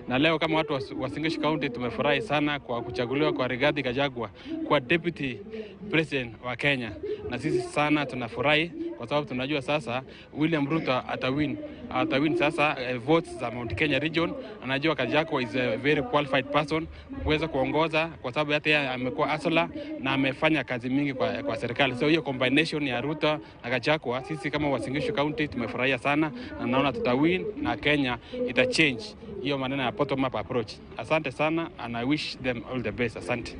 S11: Na leo kama watu wa Uasin Gishu County tumefurahi sana kwa kuchaguliwa kwa Rigathi Gachagua kwa deputy president wa Kenya. Na sisi sana tunafurahi kwa sababu tunajua sasa William Ruto atawin sasa votes za Mount Kenya region. Anajua Gachagua is a very qualified person kuweza kuongoza kwa sababu hata yeye amekuwa asala na amefanya kazi mingi kwa serikali. So hiyo combination ya Ruto na Gachagua, sisi kama Uasin Gishu County tumefurahia sana na naona tutawin na Kenya ita change hiyo maneno ya bottom up approach. Asante sana and I wish them all the best. Asante.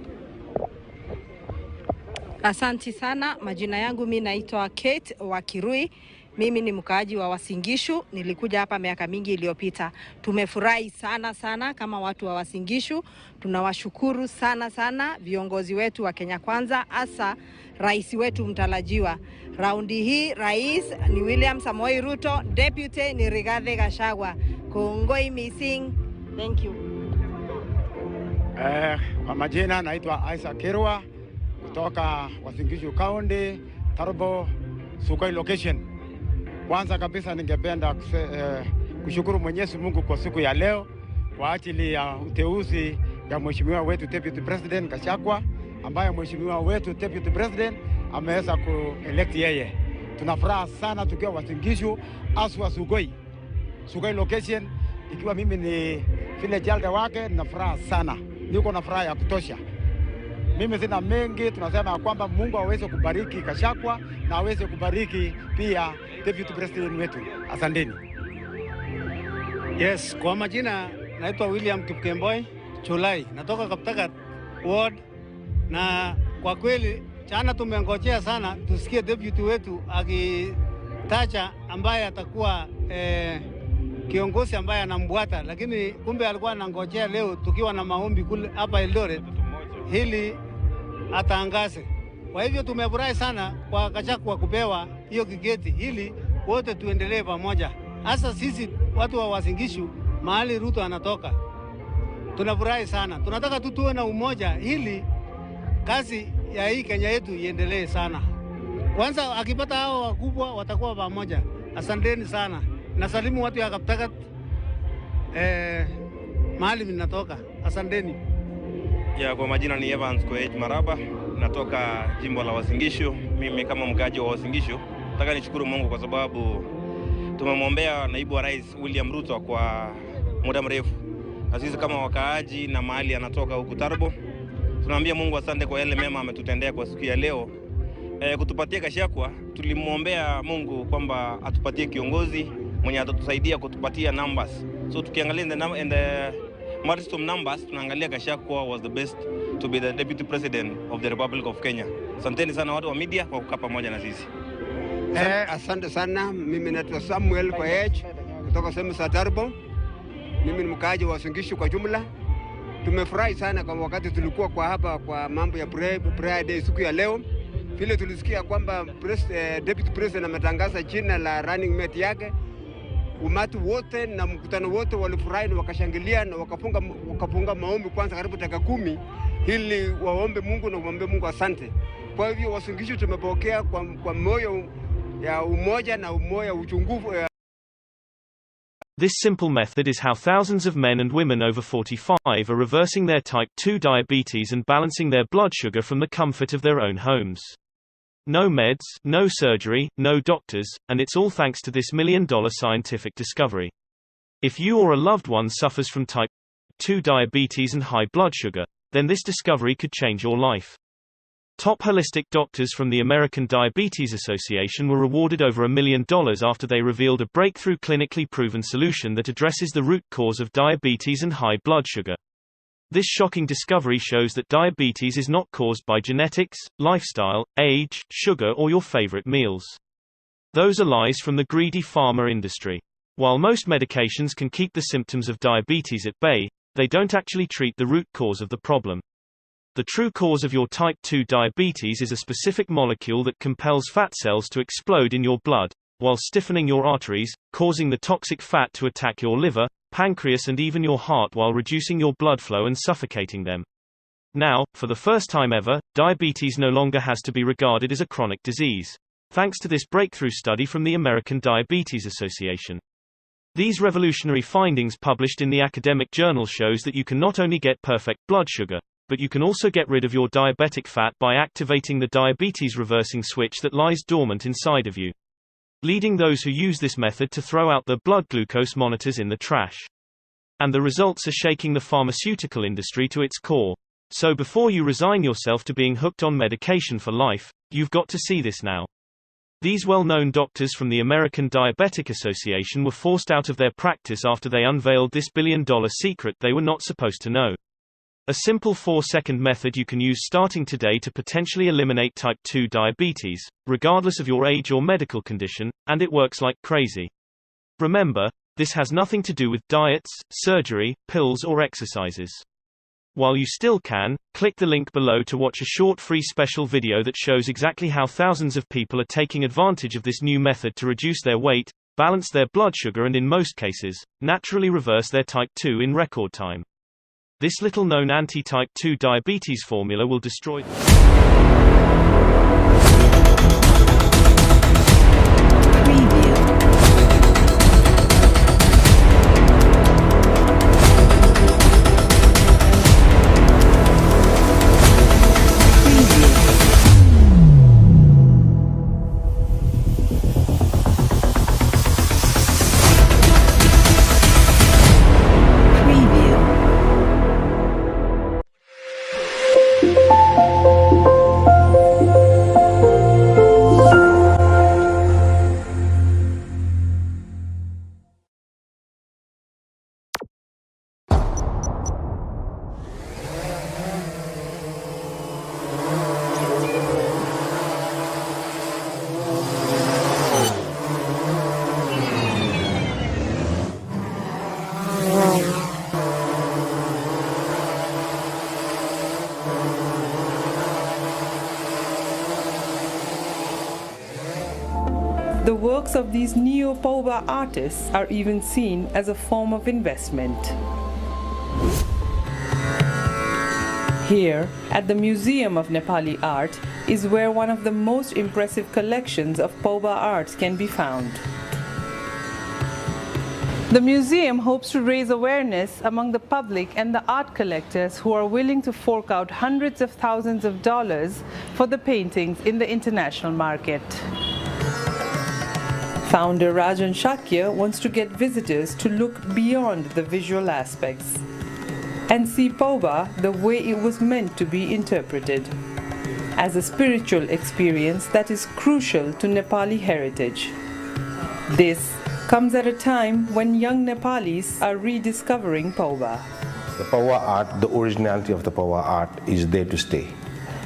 S12: Asante sana. Majina yangu mimi naitwa Kate wa Kirui. Mimi ni mkaaji wa Uasin Gishu. Nilikuja hapa miaka mingi iliyopita. Tumefurahi sana kama watu wa Uasin Gishu. Tunawashukuru sana viongozi wetu wa Kenya Kwanza, hasa rais wetu mtarajiwa. Raundi hii rais ni William Samoei Ruto, deputy ni Rigathi Gachagua. Kongoi missing. Thank you.
S13: Kwa majina naitwa Isaac Kirwa kutoka Uasin Gishu County, Tarbo, Sukai location. Kwanza kabisa ningependa kushukuru Mwenyezi Mungu kwa siku ya leo kwa ajili ya uteuzi ya mheshimiwa wetu Deputy President Gachagua, ambaye mheshimiwa wetu Deputy President ameweza kuelect yeye. Tunafuraha sana tukiwa Uasin Gishu, aswa Sukai location, ikiwa mimi ni village elder wake, ninafuraha sana. Niko na furaha ya kutosha. Mimi sina mengi, tunasema kwamba Mungu aweze kubariki Gachagua na aweze kubariki pia Deputy President wetu. Asanteni.
S14: Yes, kwa majina naitwa William Kipkemboi Chulai, natoka Kaptagat ward, na kwa kweli jana tumengojea sana tusikie deputy wetu akitaja ambaye atakuwa kiongozi ambaye anambuata, lakini kumbe alikuwa anangojea leo tukiwa na maombi kule hapa Eldoret hili atangaze. Kwa hivyo tumefurahi sana kwa Gachagua kupewa hiyo kigeti ili wote tuendelee pamoja. Hasa sisi watu wa Uasin Gishu mahali Ruto anatoka. Tunafurahi sana. Tunataka tuwe na umoja ili kazi ya hii Kenya yetu iendelee sana. Kwanza akipata hao wakubwa watakuwa pamoja. Asanteni sana. Nasalimu watu ya Kaptagat mahali ninatoka. Asanteni.
S26: Ya, kwa majina ni Evans Koech Maraba, natoka jimbo la Uasin Gishu. Mimi kama mkaaji wa Uasin Gishu, nataka nishukuru Mungu kwa sababu tumemwombea naibu wa rais William Ruto kwa muda mrefu. Na sisi kama wakaaji na mahali anatoka huku Tarbo, tunaambia Mungu asante kwa yale mema ametutendea kwa siku ya leo. Kutupatia Gachagua, tulimwombea Mungu kwamba atupatie kiongozi mwenye atatusaidia kutupatia numbers. So tukiangalia in the matters of numbers, tunaangalia Gachagua was the best to be the deputy president of the Republic of Kenya. Asanteni sana watu wa media kwa kukaa pamoja na sisi.
S2: Asante sana. Mimi naitwa Samuel Koech kutoka sehemu za Tarbo. Mimi ni mkaaji wa Wasingishu kwa jumla. Tumefurahi sana kwa wakati tulikuwa kwa hapa kwa mambo ya prayer day siku ya leo. Vile tulisikia kwamba deputy president ametangaza jina la running mate yake. Umati wote na mkutano wote walifurahi na wakashangilia na wakafunga maombi kwanza karibu dakika 10 ili waombe Mungu na kumwambia Mungu asante. Kwa hivyo Wasingishu tumepokea kwa moyo ya umoja na umoja uchungufu.
S15: This simple method is how thousands of men and women over 45 are reversing their type 2 diabetes and balancing their blood sugar from the comfort of their own homes. No meds, no surgery, no doctors, and it's all thanks to this $1 million scientific discovery. If you or a loved one suffers from type 2 diabetes and high blood sugar, then this discovery could change your life. Top holistic doctors from the American Diabetes Association were awarded over $1 million after they revealed a breakthrough clinically proven solution that addresses the root cause of diabetes and high blood sugar. This shocking discovery shows that diabetes is not caused by genetics, lifestyle, age, sugar or your favorite meals. Those are lies from the greedy pharma industry. While most medications can keep the symptoms of diabetes at bay, they don't actually treat the root cause of the problem. The true cause of your type 2 diabetes is a specific molecule that compels fat cells to explode in your blood, while stiffening your arteries, causing the toxic fat to attack your liver, pancreas and even your heart while reducing your blood flow and suffocating them. Now, for the first time ever, diabetes no longer has to be regarded as a chronic disease, thanks to this breakthrough study from the American Diabetes Association. These revolutionary findings published in the academic journal shows that you can not only get perfect blood sugar, but you can also get rid of your diabetic fat by activating the diabetes reversing switch that lies dormant inside of you, leading those who use this method to throw out their blood glucose monitors in the trash. And the results are shaking the pharmaceutical industry to its core. So before you resign yourself to being hooked on medication for life, you've got to see this now. These well-known doctors from the American Diabetic Association were forced out of their practice after they unveiled this billion-dollar secret they were not supposed to know. A simple 4-second method you can use starting today to potentially eliminate type 2 diabetes, regardless of your age or medical condition, and it works like crazy. Remember, this has nothing to do with diets, surgery, pills or exercises. While you still can, click the link below to watch a short free special video that shows exactly how thousands of people are taking advantage of this new method to reduce their weight, balance their blood sugar and in most cases, naturally reverse their type 2 in record time. This little-known anti-type 2 diabetes formula will destroy
S16: The works of these neo-Pauba artists are even seen as a form of investment. Here, at the Museum of Nepali Art, is where one of the most impressive collections of Pauba arts can be found. The museum hopes to raise awareness among the public and the art collectors who are willing to fork out hundreds of thousands of dollars for the paintings in the international market. Founder Rajan Shakya wants to get visitors to look beyond the visual aspects and see Pauba the way it was meant to be interpreted, as a spiritual experience that is crucial to Nepali heritage. This comes at a time when young Nepalis are rediscovering Pauba.
S4: The power art, the originality of the power art is there to stay,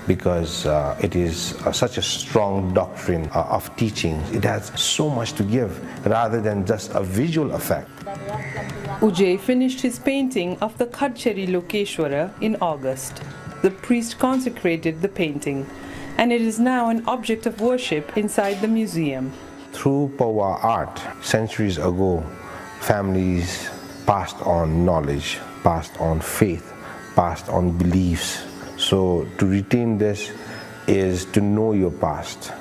S4: because it is such a strong doctrine of teaching. It has so much to give rather than just a visual effect.
S16: Ujay finished his painting of the Kadcheri Lokeshwara in August. The priest consecrated the painting, and it is now an object of worship inside the museum.
S4: Through power art, centuries ago, families passed on knowledge, passed on faith, passed on beliefs. So to retain this is to know your past.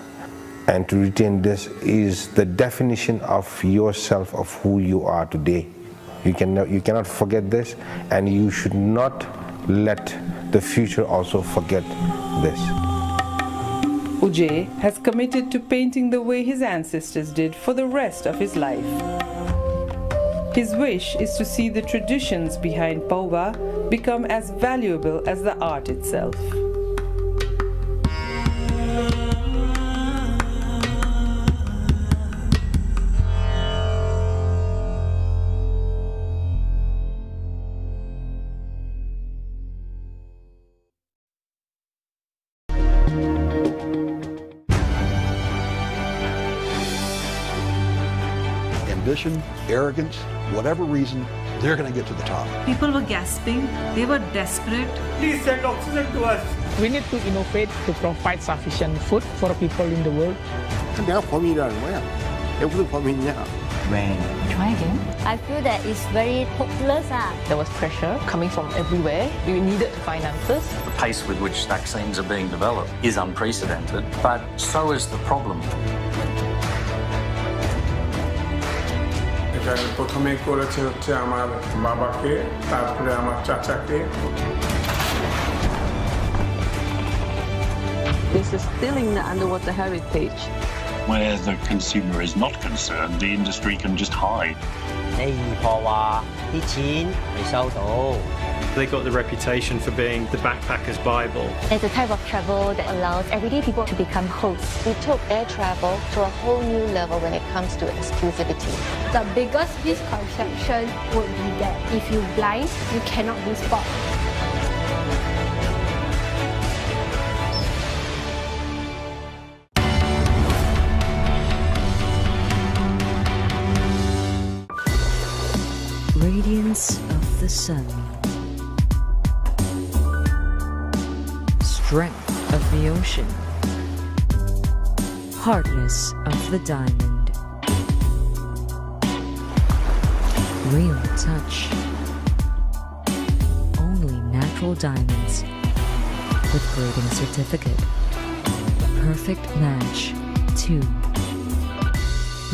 S4: And to retain this is the definition of yourself, of who you are today. You cannot forget this, and you should not let the future also forget this.
S16: Ujay has committed to painting the way his ancestors did for the rest of his life. His wish is to see the traditions behind Pauva become as valuable as the art itself.
S17: Ambition, arrogance, whatever reason, they're going to get to the top.
S19: People were gasping, they were desperate.
S20: Please send oxygen to us. We need to innovate to provide sufficient food for people in the world.
S21: Try again. I feel that it's very hopeless.
S22: There was pressure coming from everywhere. We needed to find answers.
S27: The pace with which vaccines are being developed is unprecedented, but so is the problem.
S28: প্রথমে করেছে হচ্ছে আমার বাবাকে, তারপরে আমার চাচাকে।
S22: This is still in the underwater heritage.
S27: Where the consumer is not concerned, the industry can just hide.
S29: They got the reputation for being the backpacker's Bible.
S21: It's a type of travel that allows everyday people to become hosts.
S30: We took air travel to a whole new level when it comes to exclusivity.
S31: The biggest misconception would be that if you're blind, you cannot do sport.
S32: Radiance of the sun. Strength of the ocean. Hardness of the diamond. Real touch. Only natural diamonds with grading certificate. Perfect match to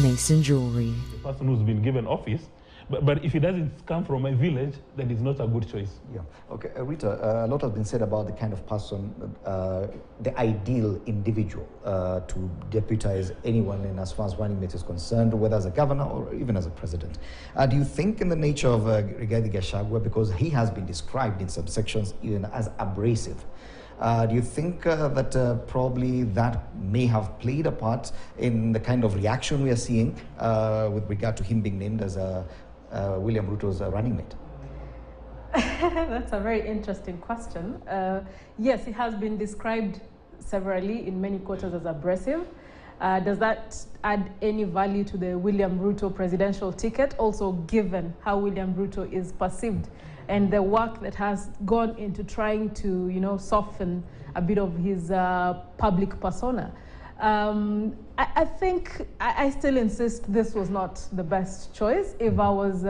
S32: Mason Jewelry.
S33: The person who's been given office, but if it doesn't come from a village, then it's not a good choice.
S10: Yeah. Okay, Rita, a lot has been said about the kind of person, the ideal individual to deputize anyone in as far as running mate is concerned, whether as a governor or even as a president. Do you think in the nature of Rigathi Gachagua, because he has been described in some sections even as abrasive, do you think that probably that may have played a part in the kind of reaction we are seeing with regard to him being named as William Ruto's running mate?
S34: That's a very interesting question. Yes, it has been described severally in many quarters as abrasive. Does that add any value to the William Ruto presidential ticket, also given how William Ruto is perceived and the work that has gone into trying to, soften a bit of his public persona? I think I still insist this was not the best choice. If I was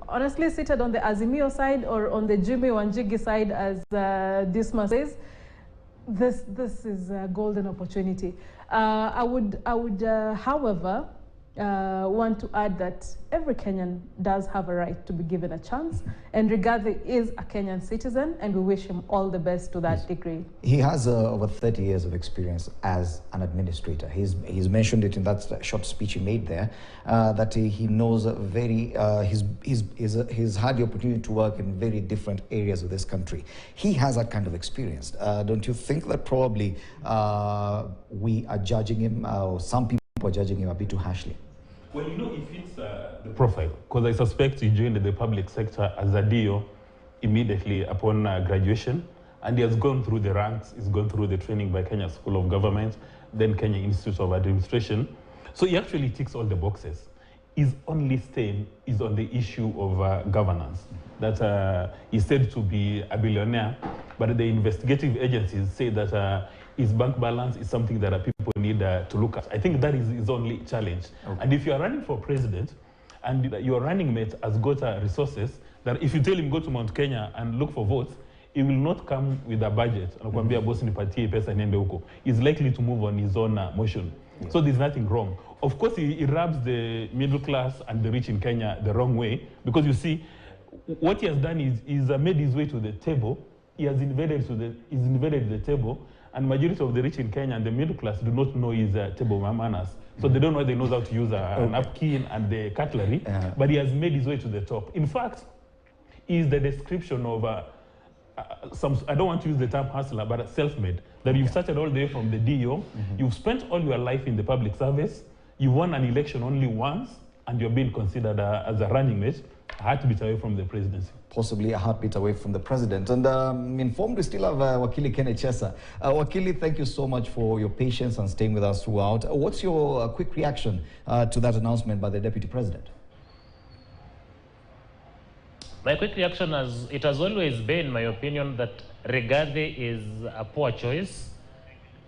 S34: honestly seated on the Azimio side or on the Jimmy Wanjigi side, as Disma says, this is a golden opportunity. I would, however, want to add that every Kenyan does have a right to be given a chance, and Rigathi is a Kenyan citizen, and we wish him all the best to that degree.
S10: He has over 30 years of experience as an administrator. He's mentioned it in that short speech he made there, that he knows he's had the opportunity to work in very different areas of this country. He has that kind of experience. Don't you think that probably we are judging him, or some people are judging him a bit too harshly?
S33: Well, if it's profile, because I suspect he joined the public sector as a DO immediately upon graduation, and he has gone through the ranks. He's gone through the training by Kenya School of Government, then Kenya Institute of Administration. So he actually ticks all the boxes. His only stain is on the issue of governance, that he's said to be a billionaire, but the investigative agencies say that his bank balance is something that people need to look at. I think that is his only challenge. Okay. And if you are running for president and your running mate has got resources, that if you tell him go to Mount Kenya and look for votes, he will not come with a budget. He's likely to move on his own motion. Yeah. So there's nothing wrong. Of course, he rubs the middle class and the rich in Kenya the wrong way, because you see, what he has done is he's made his way to the table. He has invaded the table, and majority of the rich in Kenya and the middle class do not know his table manners. So they don't know they know how to use a napkin and the cutlery, but he has made his way to the top. In fact, he is the description of I don't want to use the term hustler, but self-made. That you've started all the way from the DO, you've spent all your life in the public service, you won an election only once, and you're being considered as a running mate, a heartbeat away from the presidency.
S10: Possibly a heartbeat away from the president. And informed we still have Wakili Kenneth Chesa. Wakili, thank you so much for your patience and staying with us throughout. What's your quick reaction to that announcement by the deputy president?
S1: My quick reaction is, it has always been my opinion that Rigathi is a poor choice.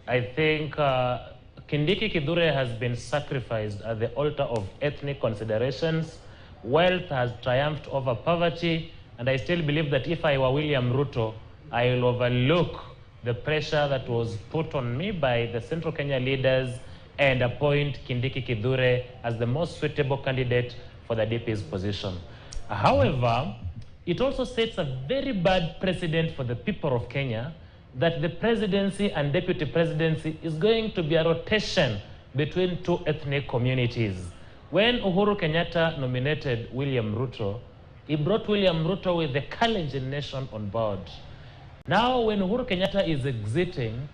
S1: I think Kindiki Kidure has been sacrificed at the altar of ethnic considerations. Wealth has triumphed over poverty, and I still believe that if I were William Ruto, I will overlook the pressure that was put on me by the Central Kenya leaders and appoint Kindiki Kidure as the most suitable candidate for the DP's position. However, it also sets a very bad precedent for the people of Kenya that the presidency and deputy presidency is going to be a rotation between two ethnic communities. When Uhuru Kenyatta nominated William Ruto, he brought William Ruto with the Kalenjin nation on board. Now, when Uhuru Kenyatta is exiting,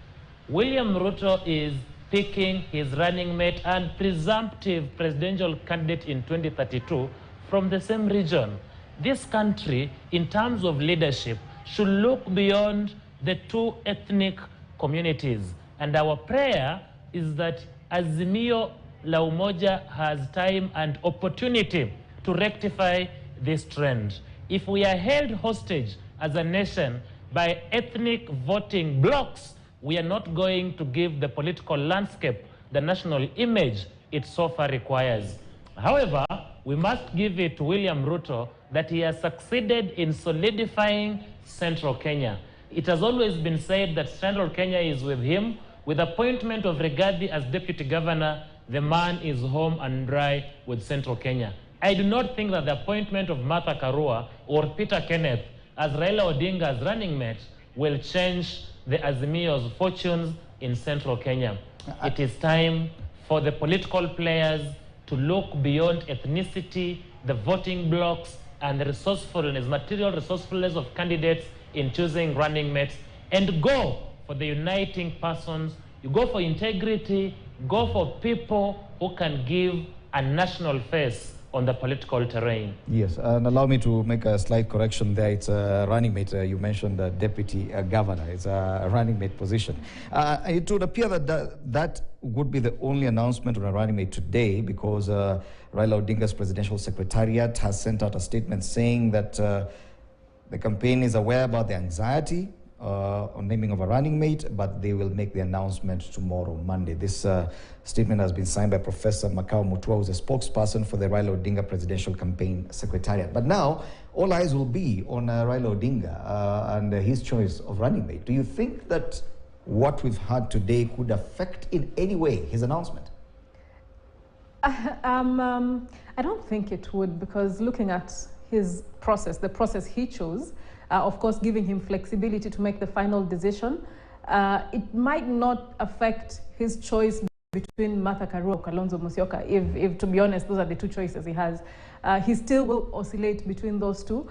S1: William Ruto is picking his running mate and presumptive presidential candidate in 2032 from the same region. This country, in terms of leadership, should look beyond the two ethnic communities. And our prayer is that Azimio la Umoja has time and opportunity to rectify this trend. If we are held hostage as a nation by ethnic voting blocks, we are not going to give the political landscape the national image it so far requires. However, we must give it to William Ruto that he has succeeded in solidifying Central Kenya. It has always been said that Central Kenya is with him. With appointment of Rigathi as deputy governor, the man is home and dry with Central Kenya. I do not think that the appointment of Martha Karua or Peter Kenneth as Raila Odinga's running mate will change the Azimio's fortunes in Central Kenya. It is time for the political players to look beyond ethnicity, the voting blocks, and the resourcefulness, material resourcefulness of candidates in choosing running mates, and go for the uniting persons. You go for integrity, go for people who can give a national face on the political terrain. Yes,
S10: and allow me to make a slight correction there. It's a running mate. You mentioned the deputy governor. It's a running mate position. It would appear that that would be the only announcement on a running mate today, because Raila Odinga's presidential secretariat has sent out a statement saying that the campaign is aware about the anxiety on naming of a running mate, but they will make the announcement tomorrow, Monday. This statement has been signed by Professor Makau Mutua, who's a spokesperson for the Raila Odinga Presidential Campaign Secretariat. But now, all eyes will be on Raila Odinga and his choice of running mate. Do you think that what we've had today could affect in any way his announcement?
S34: I don't think it would, because looking at his process, the process he chose, of course, giving him flexibility to make the final decision, it might not affect his choice between Martha Karua or Kalonzo Musyoka. If, to be honest, those are the two choices he has. He still will oscillate between those two.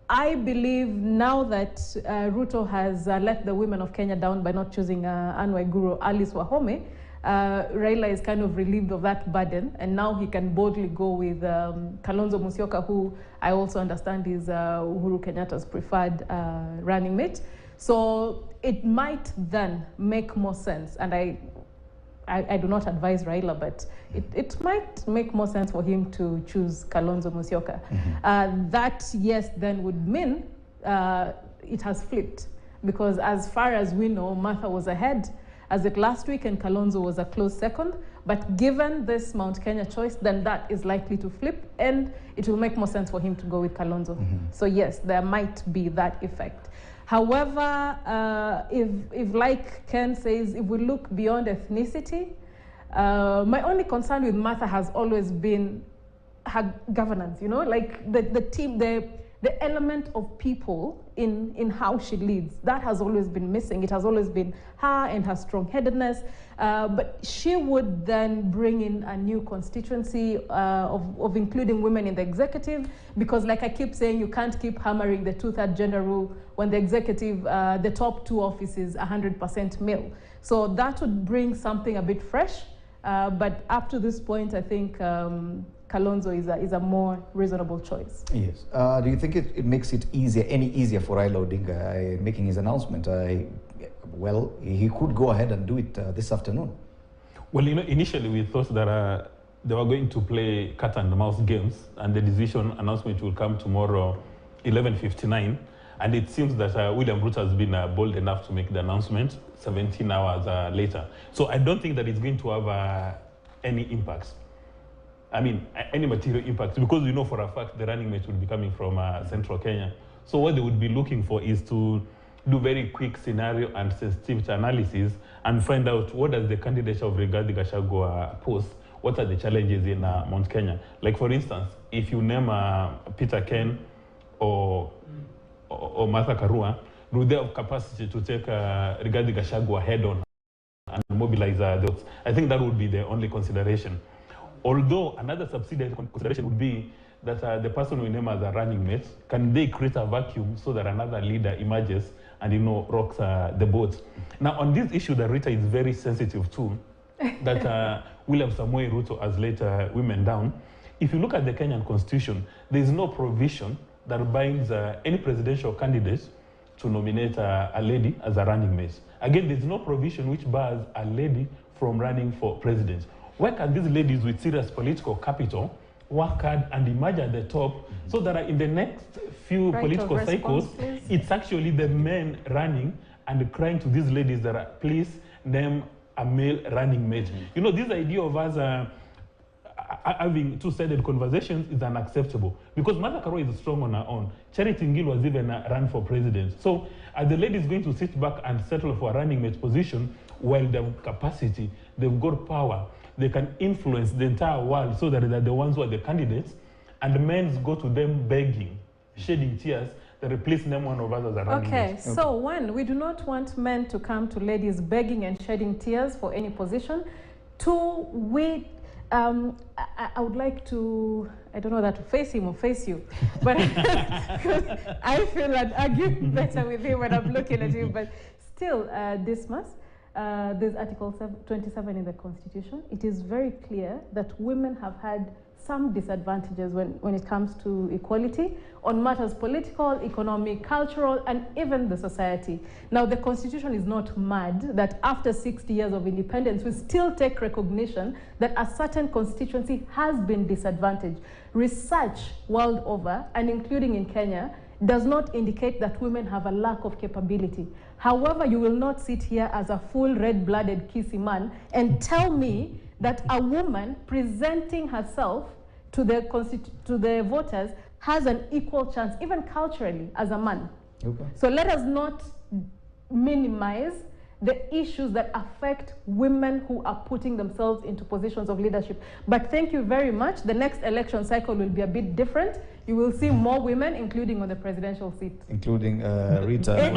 S34: I believe now that Ruto has let the women of Kenya down by not choosing Anne Waiguru, Alice Wahome, Raila is kind of relieved of that burden, and now he can boldly go with Kalonzo Musyoka, who I also understand is Uhuru Kenyatta's preferred running mate. So it might then make more sense, and I do not advise Raila, but it might make more sense for him to choose Kalonzo Musyoka. That, yes, then would mean it has flipped, because as far as we know, Martha was ahead as it last week, and Kalonzo was a close second. But given this Mount Kenya choice, then that is likely to flip, and it will make more sense for him to go with Kalonzo. So yes, there might be that effect. However, if like Ken says, if we look beyond ethnicity, my only concern with Martha has always been her governance, you know, like the team, the element of people in how she leads. That has always been missing. It has always been her and her strong-headedness. But she would then bring in a new constituency of including women in the executive, because like I keep saying, you can't keep hammering the 2/3 gender rule when the executive, the top 2 offices, 100% male. So that would bring something a bit fresh. But up to this point, I think Kalonzo is a more reasonable choice.
S10: Yes. Do you think it makes it any easier for Raila Odinga making his announcement? Well, he could go ahead and do it this afternoon.
S33: Well, you know, initially we thought that they were going to play cat and mouse games, and the decision announcement will come tomorrow, 11:59. And it seems that William Ruto has been bold enough to make the announcement 17 hours later. So I don't think that it's going to have any impacts. I mean, any material impacts, because we know for a fact the running mate will be coming from central Kenya. So what they would be looking for is to do very quick scenario and sensitivity analysis and find out what does the candidature of Rigathi Gachagua pose, what are the challenges in Mount Kenya. Like for instance, if you name Peter Ken or Martha Karua, do they have capacity to take Rigathi Gachagua head on and mobilize those? I think that would be the only consideration. Although another subsidiary consideration would be that the person we name as a running mate, can they create a vacuum so that another leader emerges and, you know, rocks the boat? Now, on this issue that Rita is very sensitive to, that William Samoei Ruto has let women down, if you look at the Kenyan constitution, there is no provision that binds any presidential candidate to nominate a lady as a running mate. Again, there's no provision which bars a lady from running for president. Why can these ladies with serious political capital work hard and emerge at the top, so that in the next few political cycles, it's actually the men running and crying to these ladies that please name a male running mate. You know, this idea of us having two-sided conversations is unacceptable, because Martha Karua is strong on her own. Charity Ngilu was even run for president. So are the ladies going to sit back and settle for a running mate position while they have capacity, they've got power, they can influence the entire world, so that they're the ones who are the candidates, and the men go to them begging, shedding tears, that replace them one of us as a running mate?
S34: So one, we do not want men to come to ladies begging and shedding tears for any position. Two, I would like to, I don't know that to face him or face you, but I feel that arguing better with him when I'm looking at him, but still, Dismas, there's Article 27 in the Constitution. It is very clear that women have had some disadvantages when it comes to equality on matters political, economic, cultural, and even the society. Now, the Constitution is not mad that after 60 years of independence, we still take recognition that a certain constituency has been disadvantaged. Research world over, and including in Kenya, does not indicate that women have a lack of capability. However, you will not sit here as a full red-blooded kissy man and tell me that a woman presenting herself to the voters has an equal chance, even culturally, as a man. Okay. So let us not minimize the issues that affect women who are putting themselves into positions of leadership. But thank you very much. The next election cycle will be a bit different. You will see more women, including on the presidential seat.
S10: Including Rita.
S34: And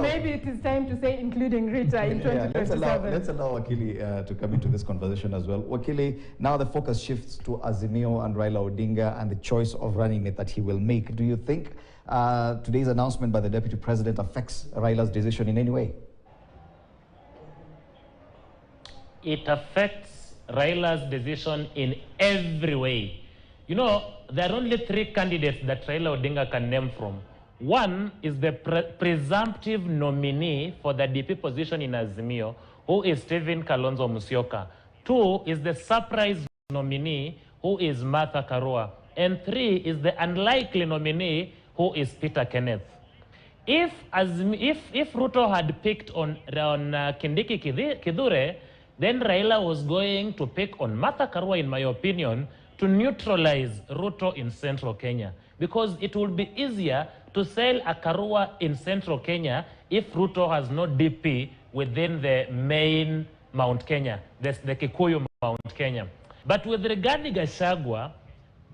S34: maybe it is time to say including Rita in 2027.
S10: Let's allow Wakili to come into this conversation as well. Wakili, now the focus shifts to Azimio and Raila Odinga and the choice of running mate that he will make. Do you think today's announcement by the Deputy President affects Raila's decision in any way?
S1: it affects Raila's decision in every way. You know, there are only 3 candidates that Raila Odinga can name from. One is the presumptive nominee for the DP position in Azimio, who is Stephen Kalonzo Musyoka. 2 is the surprise nominee, who is Martha Karua. And 3 is the unlikely nominee, who is Peter Kenneth. If Ruto had picked on Kindiki Kidure, then Raila was going to pick on Martha Karua, in my opinion, to neutralize Ruto in central Kenya. Because it would be easier to sell a Karua in central Kenya if Ruto has no DP within the main Mount Kenya, the Kikuyu Mount Kenya. But with regard to Gachagua,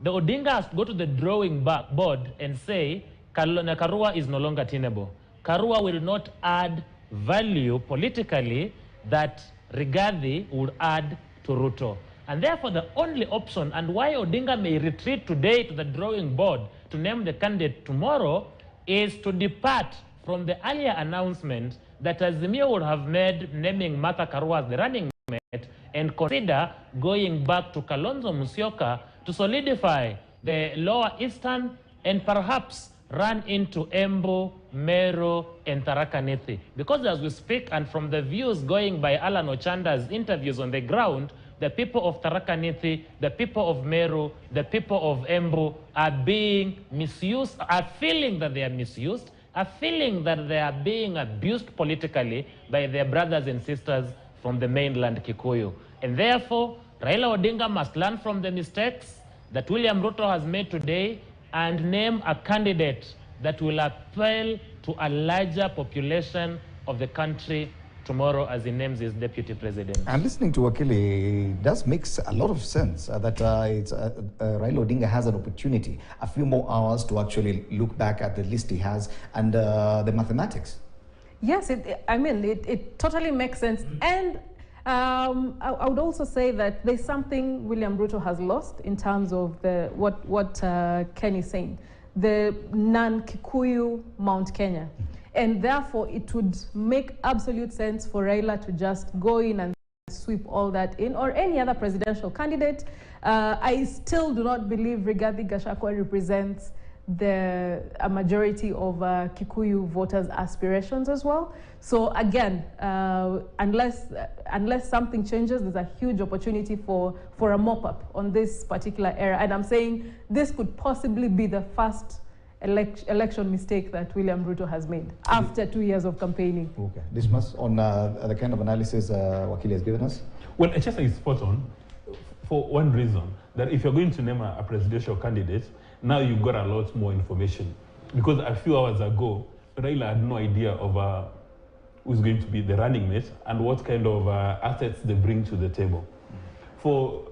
S1: the Odinga has to go to the drawing board and say, Karua is no longer tenable. Karua will not add value politically that Rigathi would add to Ruto. And therefore, the only option, and why Odinga may retreat today to the drawing board to name the candidate tomorrow, is to depart from the earlier announcement that Azimio would have made naming Martha Karua as the running mate, and consider going back to Kalonzo Musyoka to solidify the lower eastern and perhaps run into Embu, Meru, and Tharaka Nithi. Because as we speak, and from the views going by Alan Ochanda's interviews on the ground, the people of Tharaka Nithi, the people of Meru, the people of Embu are being misused, are feeling that they are misused, are feeling that they are being abused politically by their brothers and sisters from the mainland Kikuyu. And therefore, Raila Odinga must learn from the mistakes that William Ruto has made today and name a candidate that will appeal to a larger population of the country tomorrow as he names his deputy president.
S10: And listening to Wakili, it does make a lot of sense that Raila Odinga has an opportunity, a few more hours to actually look back at the list he has and the mathematics.
S34: Yes, it totally makes sense. And I would also say that there's something William Ruto has lost in terms of what Ken is saying, the non-Kikuyu Mount Kenya. And therefore, it would make absolute sense for Raila to just go in and sweep all that in, or any other presidential candidate. I still do not believe Rigathi Gachagua represents a majority of Kikuyu voters' aspirations as well. So again, unless something changes, there's a huge opportunity for a mop-up on this particular era. And I'm saying this could possibly be the first election mistake that William Ruto has made after 2 years of campaigning.
S10: Okay. Dismas, on the kind of analysis Wakili has given us?
S33: Well, Echesa is spot on for one reason, that if you're going to name a presidential candidate, now you've got a lot more information. Because a few hours ago, Raila had no idea of who's going to be the running mate and what kind of assets they bring to the table. For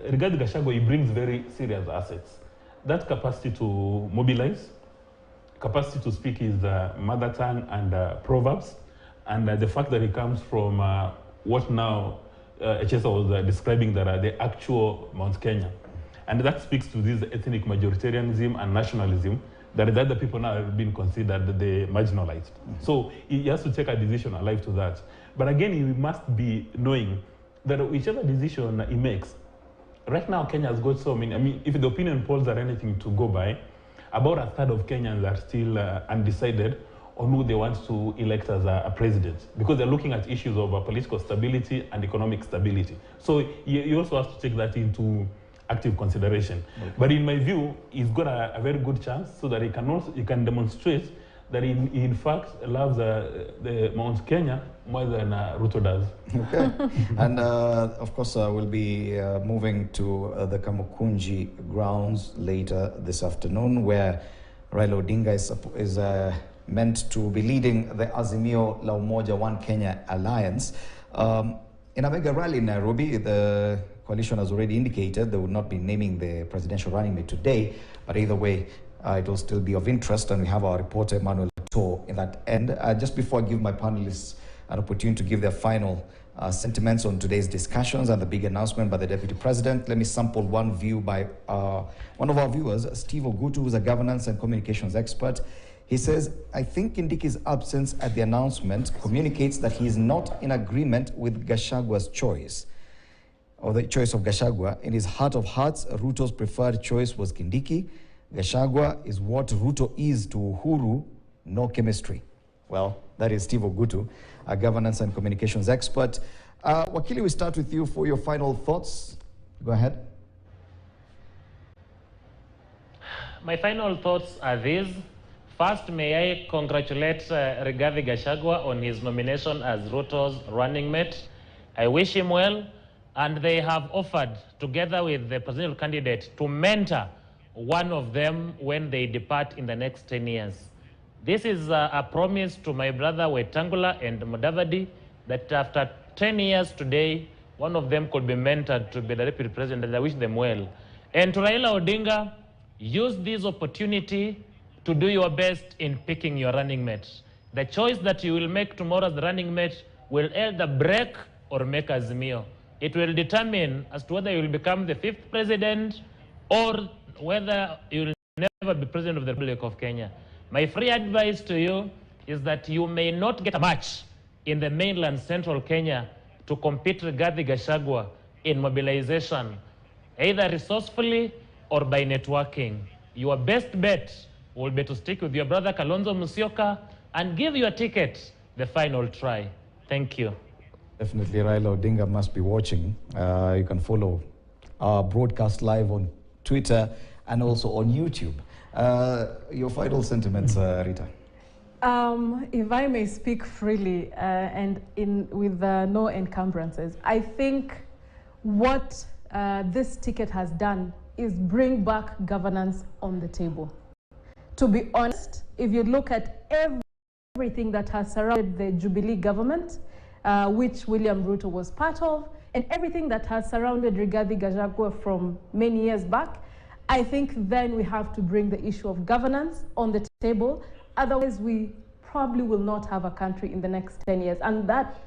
S33: Rigathi Gachagua, he brings very serious assets. That capacity to mobilize, capacity to speak his mother tongue and proverbs, and the fact that he comes from what now Echesa was describing that are the actual Mount Kenya. And that speaks to this ethnic majoritarianism and nationalism that the other people now have been considered the marginalized. So he has to take a decision alive to that. But again, he must be knowing that whichever decision he makes, right now Kenya has got so many, if the opinion polls are anything to go by, about a third of Kenyans are still undecided on who they want to elect as a president, because they're looking at issues of political stability and economic stability. So he also has to take that into active consideration. Okay. But in my view, he's got a very good chance so that he can demonstrate that he in fact loves the Mount Kenya more than Ruto does.
S10: Okay. And of course, we'll be moving to the Kamukunji grounds later this afternoon, where Raila Odinga is meant to be leading the Azimio La Umoja One Kenya Alliance. In a mega rally in Nairobi, the coalition has already indicated they will not be naming the presidential running mate today, but either way, it will still be of interest, and we have our reporter Emmanuel Tour in that end. Just before I give my panelists an opportunity to give their final sentiments on today's discussions and the big announcement by the Deputy President, let me sample one view by one of our viewers, Steve Ogutu, who's a governance and communications expert. He says, I think Kindiki's absence at the announcement communicates that he is not in agreement with Gachagua's choice. or the choice of Gachagua. In his heart of hearts, Ruto's preferred choice was Kindiki. Gachagua is what Ruto is to Uhuru, no chemistry. Well, that is Steve Ogutu, a governance and communications expert. Wakili, we start with you for your final thoughts. Go ahead.
S1: My final thoughts are these. First, may I congratulate Rigathi Gachagua on his nomination as Ruto's running mate. I wish him well, and they have offered, together with the presidential candidate, to mentor one of them when they depart in the next 10 years. This is a promise to my brother Wetangula and Mudavadi that after 10 years today, one of them could be mentored to be the deputy president, and I wish them well. And to Raila Odinga, use this opportunity to do your best in picking your running mate. The choice that you will make tomorrow as the running mate will either break or make Azimio. It will determine as to whether you will become the 5th president or whether you will never be president of the Republic of Kenya. My free advice to you is that you may not get a match in the mainland central Kenya to compete with Rigathi Gachagua in mobilization, either resourcefully or by networking. Your best bet will be to stick with your brother Kalonzo Musyoka and give your ticket the final try. Thank you.
S10: Definitely, Raila Odinga must be watching. You can follow our broadcast live on Twitter and also on YouTube. Your final sentiments, Rita?
S34: If I may speak freely and with no encumbrances, I think what this ticket has done is bring back governance on the table. To be honest, if you look at everything that has surrounded the Jubilee government, which William Ruto was part of, and everything that has surrounded Rigathi Gachagua from many years back, I think then we have to bring the issue of governance on the table. Otherwise, we probably will not have a country in the next 10 years. And that,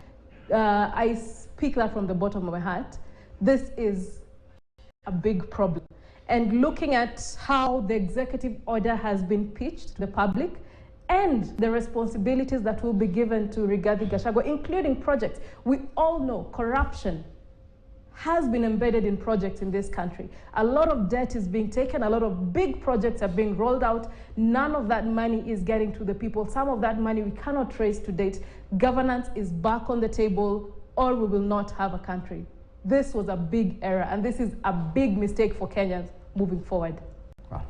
S34: I speak that from the bottom of my heart. This is a big problem. And looking at how the executive order has been pitched to the public and the responsibilities that will be given to Rigathi Gachagua, including projects. We all know corruption has been embedded in projects in this country. A lot of debt is being taken, a lot of big projects are being rolled out. None of that money is getting to the people. Some of that money we cannot trace to date. Governance is back on the table, or we will not have a country. This was a big error, and this is a big mistake for Kenyans moving forward.
S10: Wow.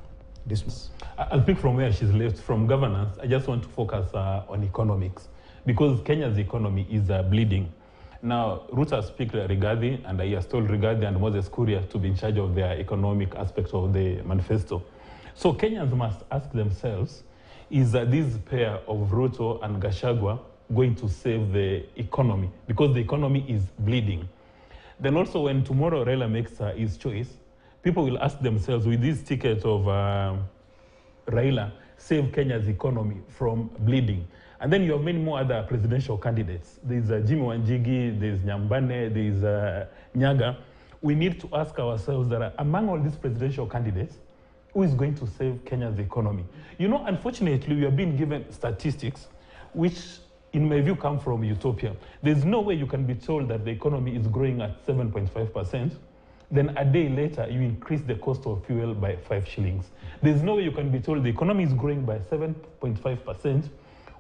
S33: I'll pick from where she's left, from governance. I just want to focus on economics, because Kenya's economy is bleeding. Now, Ruto has picked Rigathi, and he has told Rigathi and Moses Kuria to be in charge of their economic aspect of the manifesto. So Kenyans must ask themselves, is this pair of Ruto and Gachagua going to save the economy? Because the economy is bleeding. Then also, when tomorrow Raila makes his choice, people will ask themselves, with this ticket of Raila, save Kenya's economy from bleeding? And then you have many more other presidential candidates. There's Jimmy Wanjigi, there's Nyambane, there's Nyaga. We need to ask ourselves that among all these presidential candidates, who is going to save Kenya's economy? You know, unfortunately, we have been given statistics which, in my view, come from utopia. There's no way you can be told that the economy is growing at 7.5%. Then a day later, you increase the cost of fuel by 5 shillings. There's no way you can be told the economy is growing by 7.5%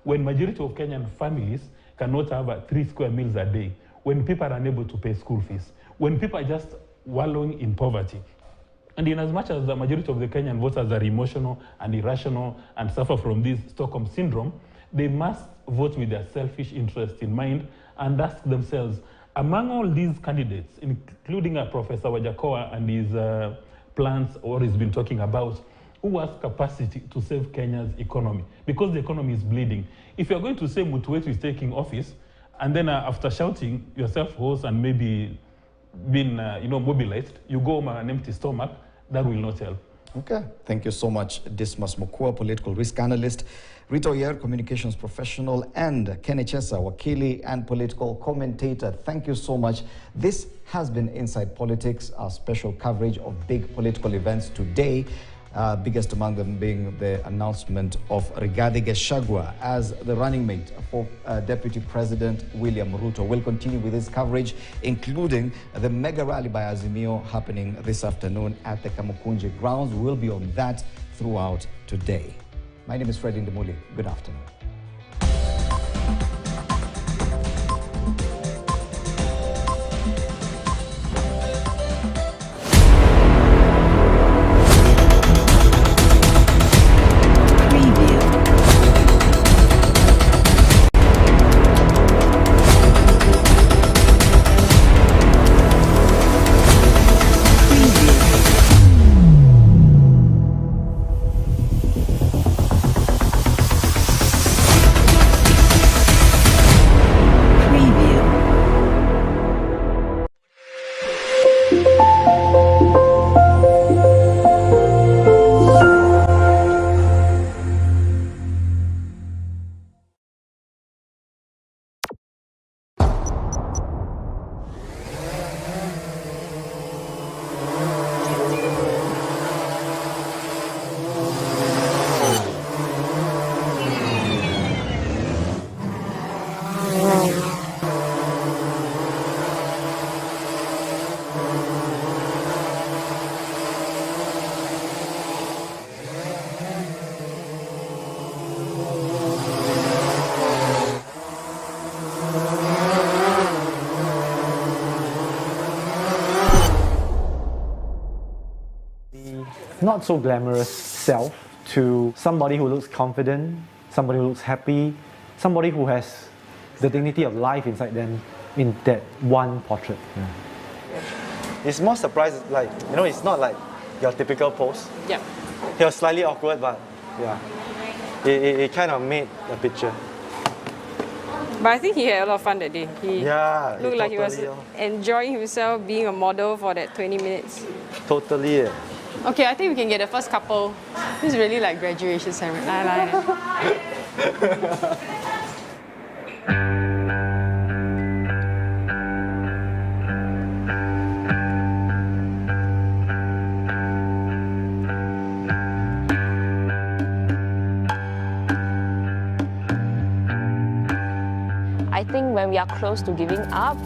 S33: when majority of Kenyan families cannot have 3 square meals a day, when people are unable to pay school fees, when people are just wallowing in poverty. And in as much as the majority of the Kenyan voters are emotional and irrational and suffer from this Stockholm syndrome, they must vote with their selfish interest in mind and ask themselves, among all these candidates, including Professor Wajakoya and his plans, or he's been talking about, who has capacity to save Kenya's economy? Because the economy is bleeding. If you're going to say Mutuwetu is taking office, and then after shouting yourself hoarse and maybe being mobilized, you go home on an empty stomach, that will not help.
S10: Okay, thank you so much, Dismas Mokua, political risk analyst, Rita Oyer, communications professional, and Kenny Chesa, wakili and political commentator. Thank you so much. This has been Inside Politics, our special coverage of big political events today. biggest among them being the announcement of Rigathi Gachagua as the running mate for Deputy President William Ruto. We'll continue with this coverage, including the mega rally by Azimio happening this afternoon at the Kamukunji grounds. We'll be on that throughout today. My name is Freddie Ndimuli. Good afternoon.
S3: Not so glamorous self to somebody who looks confident, somebody who looks happy, somebody who has the dignity of life inside them in that one portrait. Yeah.
S5: It's more surprised, like, you know, it's not like your typical pose.
S6: Yeah.
S5: It was slightly awkward, but yeah, it kind of made a picture.
S6: But I think he had a lot of fun that day. He looked like he was enjoying himself being a model for that 20 minutes.
S5: Totally. Yeah.
S6: Okay, I think we can get the first couple. This is really like graduation ceremony.
S21: I think when we are close to giving up,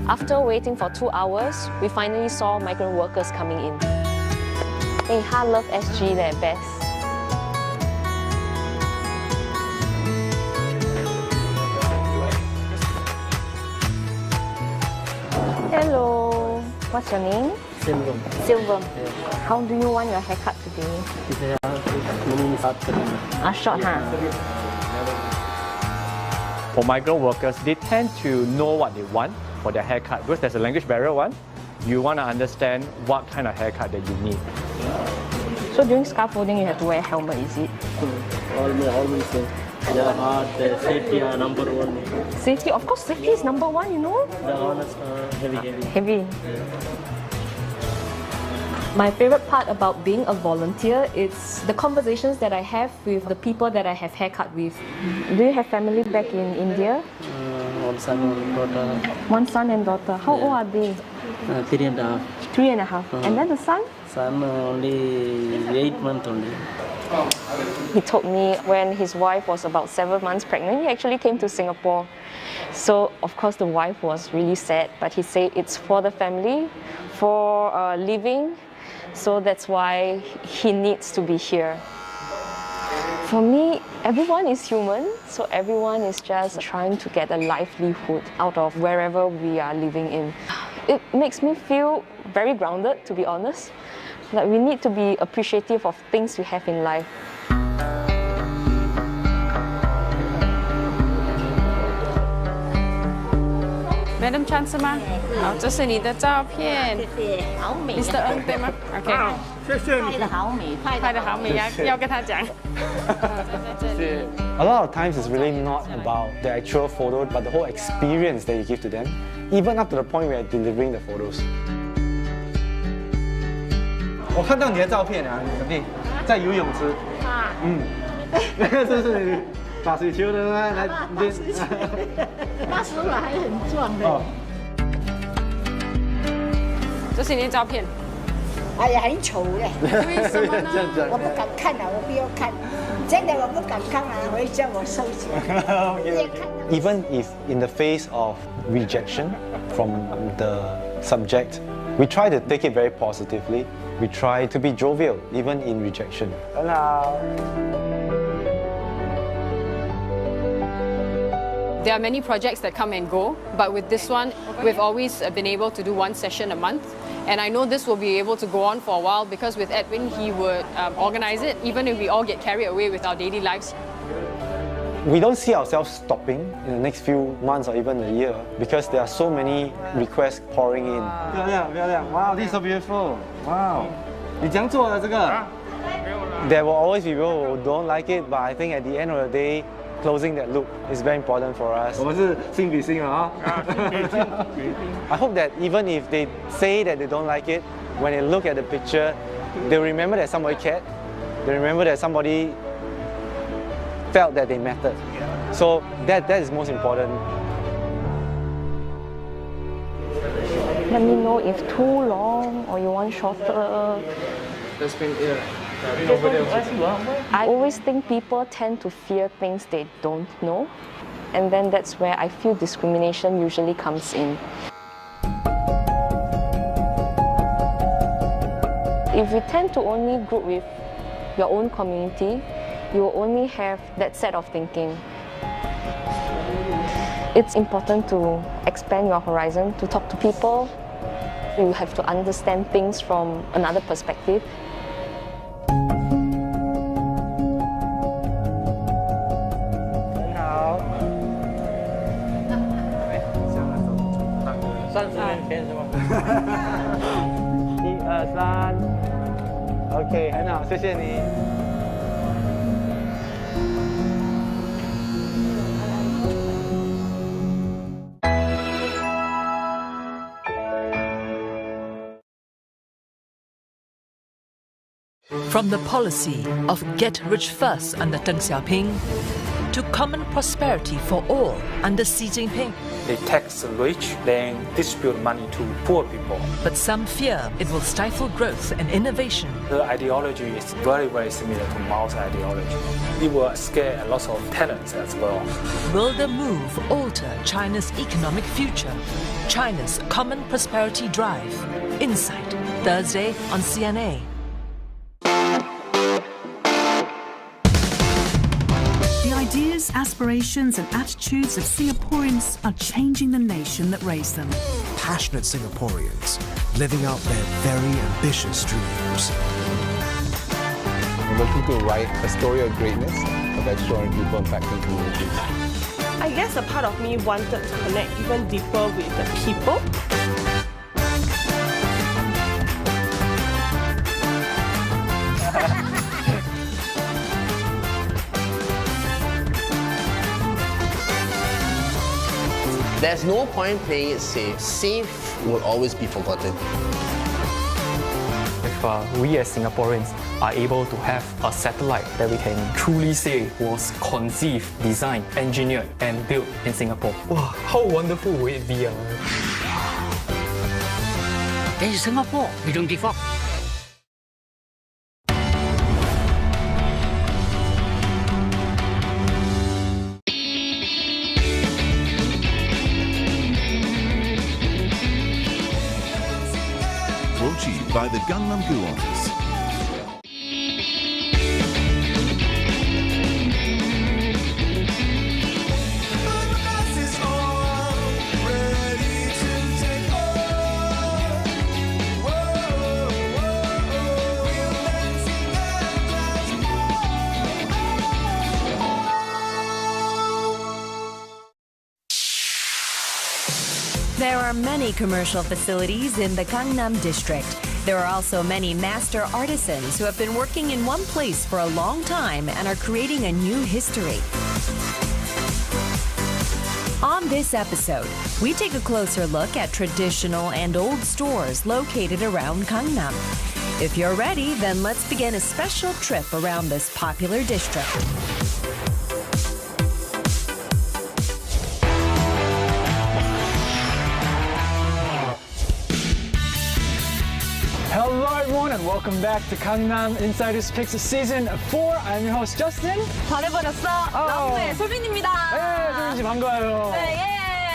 S21: after waiting for 2 hours, we finally saw migrant workers coming in. I think Hard Love SG their best. Hello, what's your name?
S7: Silvam.
S21: Silvam. Yeah. How do you want your haircut today? Short, huh?
S8: For migrant workers, they tend to know what they want for their haircut because there's a language barrier one. You want to understand what kind of haircut that you need.
S21: So during scaffolding, you have to wear a helmet, is it?
S7: Always. Safety are number one.
S21: Safety, of course, safety is number one, you know?
S7: The honors are heavy.
S21: Heavy.
S7: Yeah.
S21: My favorite part about being a volunteer is the conversations that I have with the people that I have haircut with. Do you have family back in India?
S7: One son, one daughter.
S21: One son and daughter. How old are they?
S7: 3.5.
S21: 3.5. And then the son?
S7: Son only 8 months only.
S21: He told me when his wife was about 7 months pregnant, he actually came to Singapore. So, of course, the wife was really sad, but he said it's for the family, for living, so that's why he needs to be here. For me, everyone is human, so everyone is just trying to get a livelihood out of wherever we are living in. It makes me feel very grounded, to be honest. Like we need to be appreciative of things we have in life.
S6: Madam Chan 是吗？好，这是你的照片。谢谢，好美。Mr. Ng 对吗 ？OK。谢谢你。拍的好美，拍的好美呀，要跟他讲。
S5: A lot of times it's really not about the actual photo, but the whole experience that you give to them, even up to the point where you're delivering the photos. 我看到你的照片啊，你在游泳池。啊。这是你打水球的吗？来，
S6: 那时候我还很壮的。这是你的照片。
S2: 哎呀，很丑嘞！
S6: 为什么呢？
S2: 我不敢看啊，我不要看，真的我不敢看啊，回家我收起来。
S3: Even if in the face of rejection from the subject, we try to take it very positively. We try to be jovial, even in rejection.
S5: 很好。
S6: There are many projects that come and go, but with this one, we've always been able to do one session a month. And I know this will be able to go on for a while because with Edwin, he would organize it, even if we all get carried away with our daily lives.
S3: We don't see ourselves stopping in the next few months or even a year because there are so many requests pouring in.
S5: 漂亮漂亮 ，Wow, this is so beautiful. Wow, 你怎样做的这个
S3: ？There will always be people who don't like it, but I think at the end of the day, closing that loop is very important for us.
S5: 我们是心比心了啊。
S3: I hope that even if they say that they don't like it, when they look at the picture, they'll remember that somebody cared. They remember that somebody felt that they mattered. So that is most important.
S21: Let me know if too long or you want shorter.
S5: That's been
S21: I always think people tend to fear things they don't know, and then that's where I feel discrimination usually comes in. If you tend to only group with your own community, you will only have that set of thinking. It's important to expand your horizon, to talk to people. You have to understand things from another perspective.
S5: OK， 很好，谢谢你。
S4: From the policy of get rich first under Deng Xiaoping to common prosperity for all under Xi Jinping.
S9: They tax the rich, then distribute money to poor people.
S4: But some fear it will stifle growth and innovation.
S9: The ideology is very, very similar to Mao's ideology. It will scare a lot of talents as well.
S4: Will the move alter China's economic future? China's common prosperity drive. Insight, Thursday on CNA.
S11: The ideas, aspirations and attitudes of Singaporeans are changing the nation that raised them.
S12: Passionate Singaporeans living out their very ambitious dreams.
S13: We're looking to write a story of greatness, of extraordinary people impacting communities.
S14: I guess a part of me wanted to connect even deeper with the people.
S15: There's no point playing it safe. Safe will always be forgotten.
S16: If we as Singaporeans are able to have a satellite that we can truly say was conceived, designed, engineered and built in Singapore, wow, how wonderful would it be?
S18: This is Singapore, we don't give up.
S23: Brought to you by the Gangnam Gu office.
S24: There are many commercial facilities in the Gangnam district. There are also many master artisans who have been working in one place for a long time and are creating a new history. On this episode, we take a closer look at traditional and old stores located around Gangnam. If you're ready, then let's begin a special trip around this popular district.
S5: Hello everyone,
S1: welcome back to Gangnam Insiders Picks Season 4. I'm your host Justin.
S21: 잘해버렸어. 라프의 솔빈입니다.
S1: 네, 솔빈 씨 반가워요.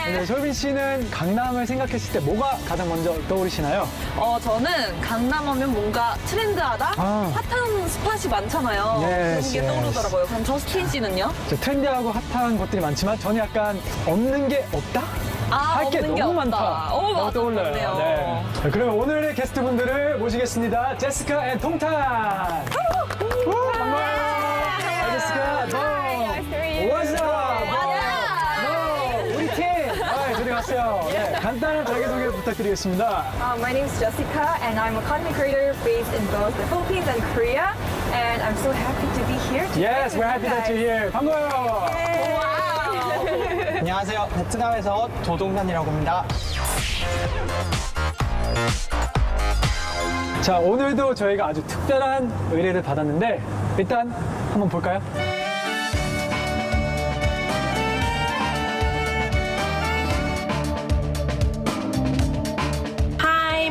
S1: 네, 솔빈 씨는 강남을 생각했을 때 뭐가 가장 먼저 떠오르시나요?
S21: 저는 강남하면 뭔가 트렌드하다? 핫한 스팟이 많잖아요. 그런 게 떠오르더라고요. 그럼 저스틴 씨는요?
S1: 트렌디하고 핫한 곳들이 많지만 저는 약간 없는 게 없다? 할 게 너무 많다. 떠올라요. 네. 그럼 오늘의 게스트분들을 모시겠습니다. 제시카 앤 통탄. 반가워요. 제시카, What's up? 우리 팀. 저리 갔어요. 네, 간단한 자기소개 부탁드리겠습니다.
S17: My name is Jessica, and I'm a content creator based in both the Philippines and Korea. And I'm so happy to be here today.
S1: Yes, we're happy that you're here. 반가워요.
S19: 안녕하세요. 베트남에서 온 조동현이라고 합니다.
S1: 자, 오늘도 저희가 아주 특별한 의뢰를 받았는데 일단 한번 볼까요?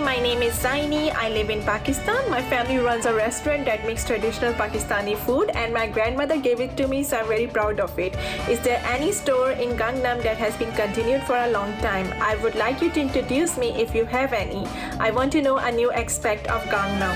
S17: My name is Zaini. I live in Pakistan. My family runs a restaurant that makes traditional Pakistani food, and my grandmother gave it to me, so I'm very proud of it. Is there any store in Gangnam that has been continued for a long time? I would like you to introduce me if you have any. I want to know a new aspect of Gangnam.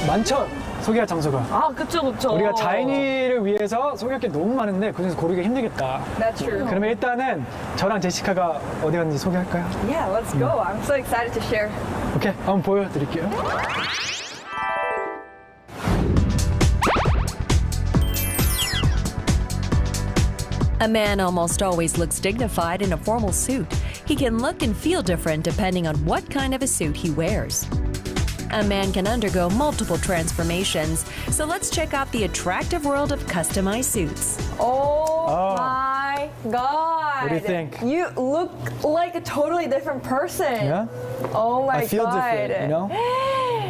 S1: 많죠? 소개할 장소가.
S21: 그쵸.
S1: 우리가 자인이를 위해서 소개할 게 너무 많은데 그중에서 고르기 힘들겠다.
S17: That's true.
S1: 그러면 일단은 저랑 제시카가 어디 갔는지 소개할까요?
S17: Yeah, let's go. I'm so excited to share.
S1: 오케이, 한번 보여드릴게요.
S24: A man almost always looks dignified in a formal suit. He can look and feel different depending on what kind of a suit he wears. A man can undergo multiple transformations, so let's check out the attractive world of customized suits.
S17: Oh my God.
S1: What do you think?
S17: You look like a totally different person.
S1: Yeah?
S17: Oh my God.
S1: I feel different, you know?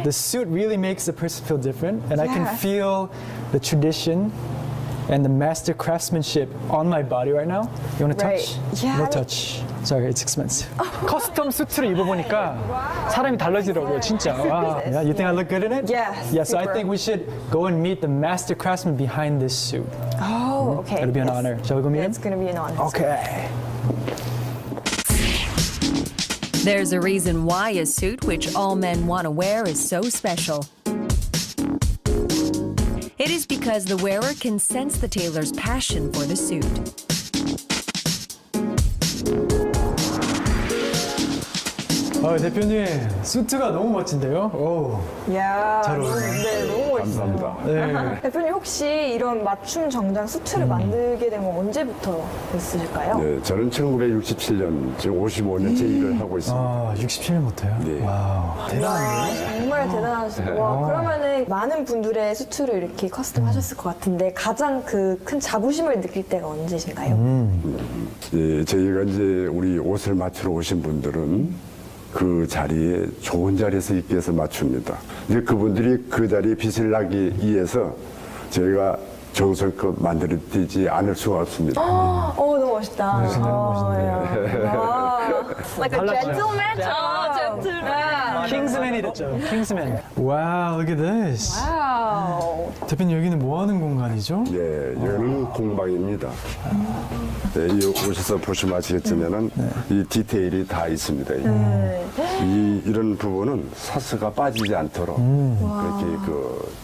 S1: The suit really makes the person feel different, and I can feel the tradition and the master craftsmanship on my body right now. You want to touch?
S17: Yeah.
S1: No touch. Sorry, it's expensive. 커스텀 수트를 입어보니까 사람이 달라지더라고요, 진짜. Wow. Yeah, you think I look good in it?
S17: Yes.
S1: Yeah, so I think we should go and meet the master craftsman behind this suit.
S17: Oh, okay.
S1: It'll be an honor. Shall we go meet him?
S17: It's going to be an honor.
S1: Okay.
S24: There's a reason why a suit which all men want to wear is so special. It is because the wearer can sense the tailor's passion for the suit.
S1: 대표님, 수트가 너무 멋진데요? 오,
S17: 야,
S1: 잘 어울리네요.
S17: 네, 너무 멋있어요.
S1: 감사합니다. 네.
S17: 대표님 혹시 이런 맞춤 정장 수트를 만들게 된 건 언제부터 있으실까요?
S20: 네, 저는 1967년, 지금 55년째 일을 하고 있습니다.
S1: 67년부터요?
S20: 네.
S1: 와우, 대단하네요.
S17: 정말 대단하시고 와, 그러면은 많은 분들의 수트를 이렇게 커스텀 하셨을 것 같은데 가장 그 큰 자부심을 느낄 때가 언제신가요?
S20: 예, 저희가 이제 우리 옷을 맞추러 오신 분들은 그 자리에 좋은 자리에서 입기 위해서 맞춥니다. 이제 그분들이 그 자리에 빛을 나기 위해서 저희가 정성껏 만들어지지 않을 수가 없습니다.
S17: 너무 멋있다. Like a gentleman? gentleman.
S1: 킹스맨이 됐죠. 킹스맨. Wow, look at this.
S17: Wow.
S1: 대표님, 여기는 뭐 하는 공간이죠?
S20: 예, 여기는 공방입니다. 네, 이 오셔서 보시면 아시겠지만은 이 디테일이 다 있습니다. 이런 부분은 사스가 빠지지 않도록 그렇게 그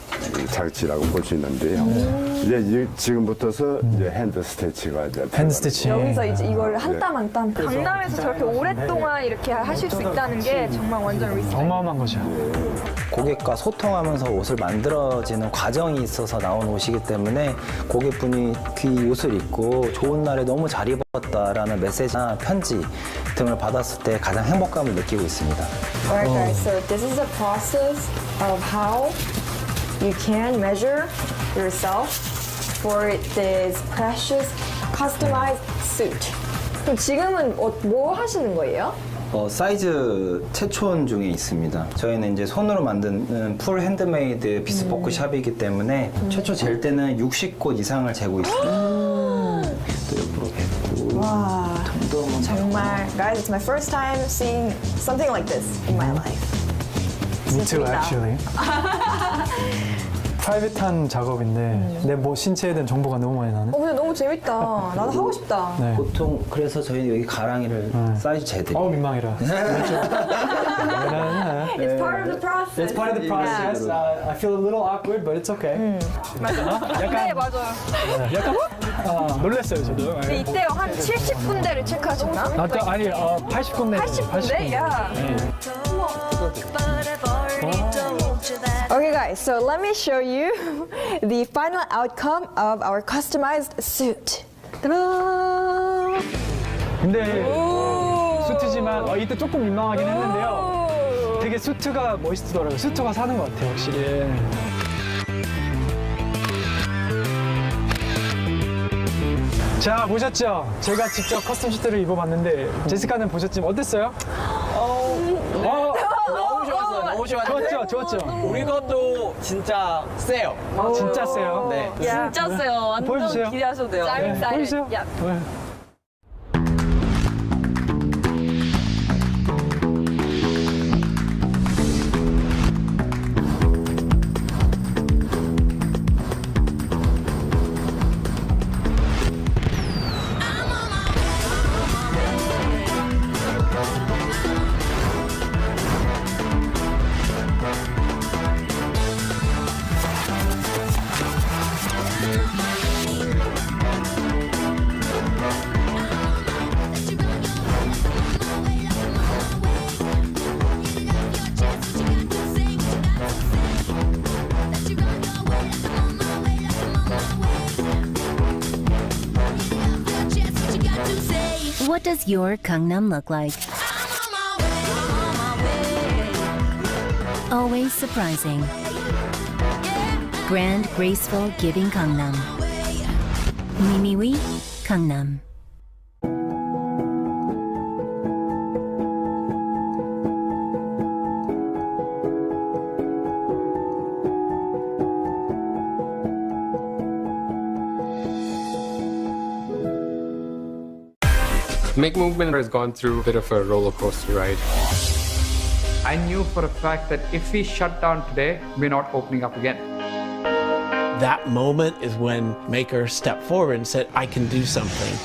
S20: 장치라고 볼 수 있는데요. 이제 지금부터서 이제 핸드 스티치가 이제
S1: 핸드 스티치.
S17: 여기서 이제 이걸 한 땀 한 땀. 강남에서 저렇게 오랫동안 이렇게 하실 수 있다는 게 정말 완전 리스펙.
S1: 어마어마한 거죠.
S22: 고객과 소통하면서 옷을 만들어지는 과정이 있어서 나온 옷이기 때문에 고객분이 이 옷을 입고 좋은 날에 너무 잘 입었다라는 메시지나 편지 등을 받았을 때 가장 행복감을 느끼고 있습니다.
S17: Alright guys, so this is a process of how you can measure yourself for this precious customized suit. 그럼 지금은 뭐 하시는 거예요?
S22: 사이즈 체촌 중에 있습니다. 저희는 이제 손으로 만드는 풀 핸드메이드 비스포크 샵이기 때문에 최초 잴 때는 60곳 이상을 재고 있습니다. 또 옆으로 뱉고.
S17: 와, 정말, guys, it's my first time seeing something like this in my life.
S1: Me too, actually. 프라이빗한 작업인데 내 뭐 신체에 대한 정보가 너무 많이 나네.
S2: 근데 너무 재밌다. 나도 하고 싶다.
S1: 네.
S22: 보통 그래서 저희는 여기 가랑이를 사이즈 재드려요.
S1: 민망해라.
S2: It's part of the process.
S1: It's part of the process. I feel a little awkward, but it's okay.
S2: 맞아. 네, 맞아요.
S1: 약간 놀랐어요, 저도.
S2: 근데 이때 한 70군데를 체크하셨나?
S1: 아니, 80군데.
S2: 80군데? 야. Okay guys, so let me show you the final outcome of our customized suit. Ta-da!
S1: 근데 수트지만 이때 조금 민망하긴 했는데요. 되게 수트가 멋있더라고요. 수트가 사는 것 같아요, 확실히. 자, 보셨죠? 제가 직접 커스텀 슈트를 입어봤는데 제시카는 보셨지만 어땠어요?
S19: 너무 좋았어요.
S1: 좋았죠?
S19: 우리 것도 진짜 세요.
S1: 진짜 세요?
S19: 네.
S2: 진짜 세요. 완전
S1: 보여주세요.
S2: 기대하셔도 돼요.
S1: 보여주세요.
S24: What does your Gangnam look like? Always surprising. Grand, graceful, giving Gangnam. Mimiwi Gangnam.
S7: Make Movement has gone through a bit of a roller coaster ride.
S8: I knew for a fact that if we shut down today, we're not opening up again.
S10: That moment is when Maker stepped forward and said, I can do something.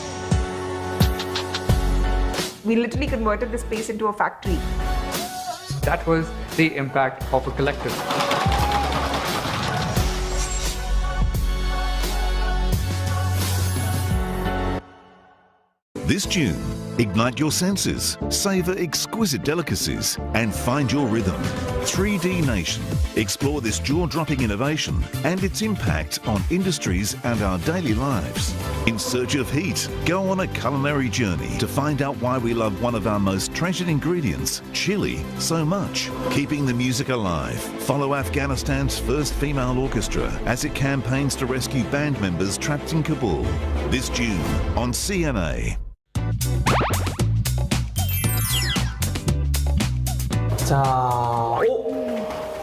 S25: We literally converted the space into a factory.
S8: That was the impact of a collective.
S23: This June, ignite your senses, savour exquisite delicacies, and find your rhythm. 3D Nation. Explore this jaw-dropping innovation and its impact on industries and our daily lives. In search of heat, go on a culinary journey to find out why we love one of our most treasured ingredients, chili, so much. Keeping the music alive. Follow Afghanistan's first female orchestra as it campaigns to rescue band members trapped in Kabul. This June on CNA.
S19: 자,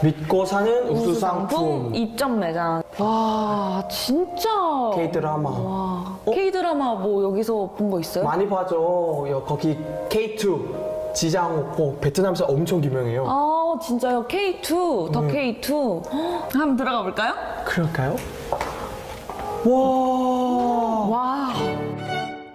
S19: 믿고 사는 우수상품
S2: 2점 매장. 와, 진짜.
S19: K-드라마.
S2: 와, K-드라마 뭐 여기서 본 거 있어요?
S19: 많이 봐죠. 거기 K2 지장호 베트남에서 엄청 유명해요.
S2: 아, 진짜요? K2, 더 K2. 한번 들어가 볼까요?
S19: 그럴까요? 와.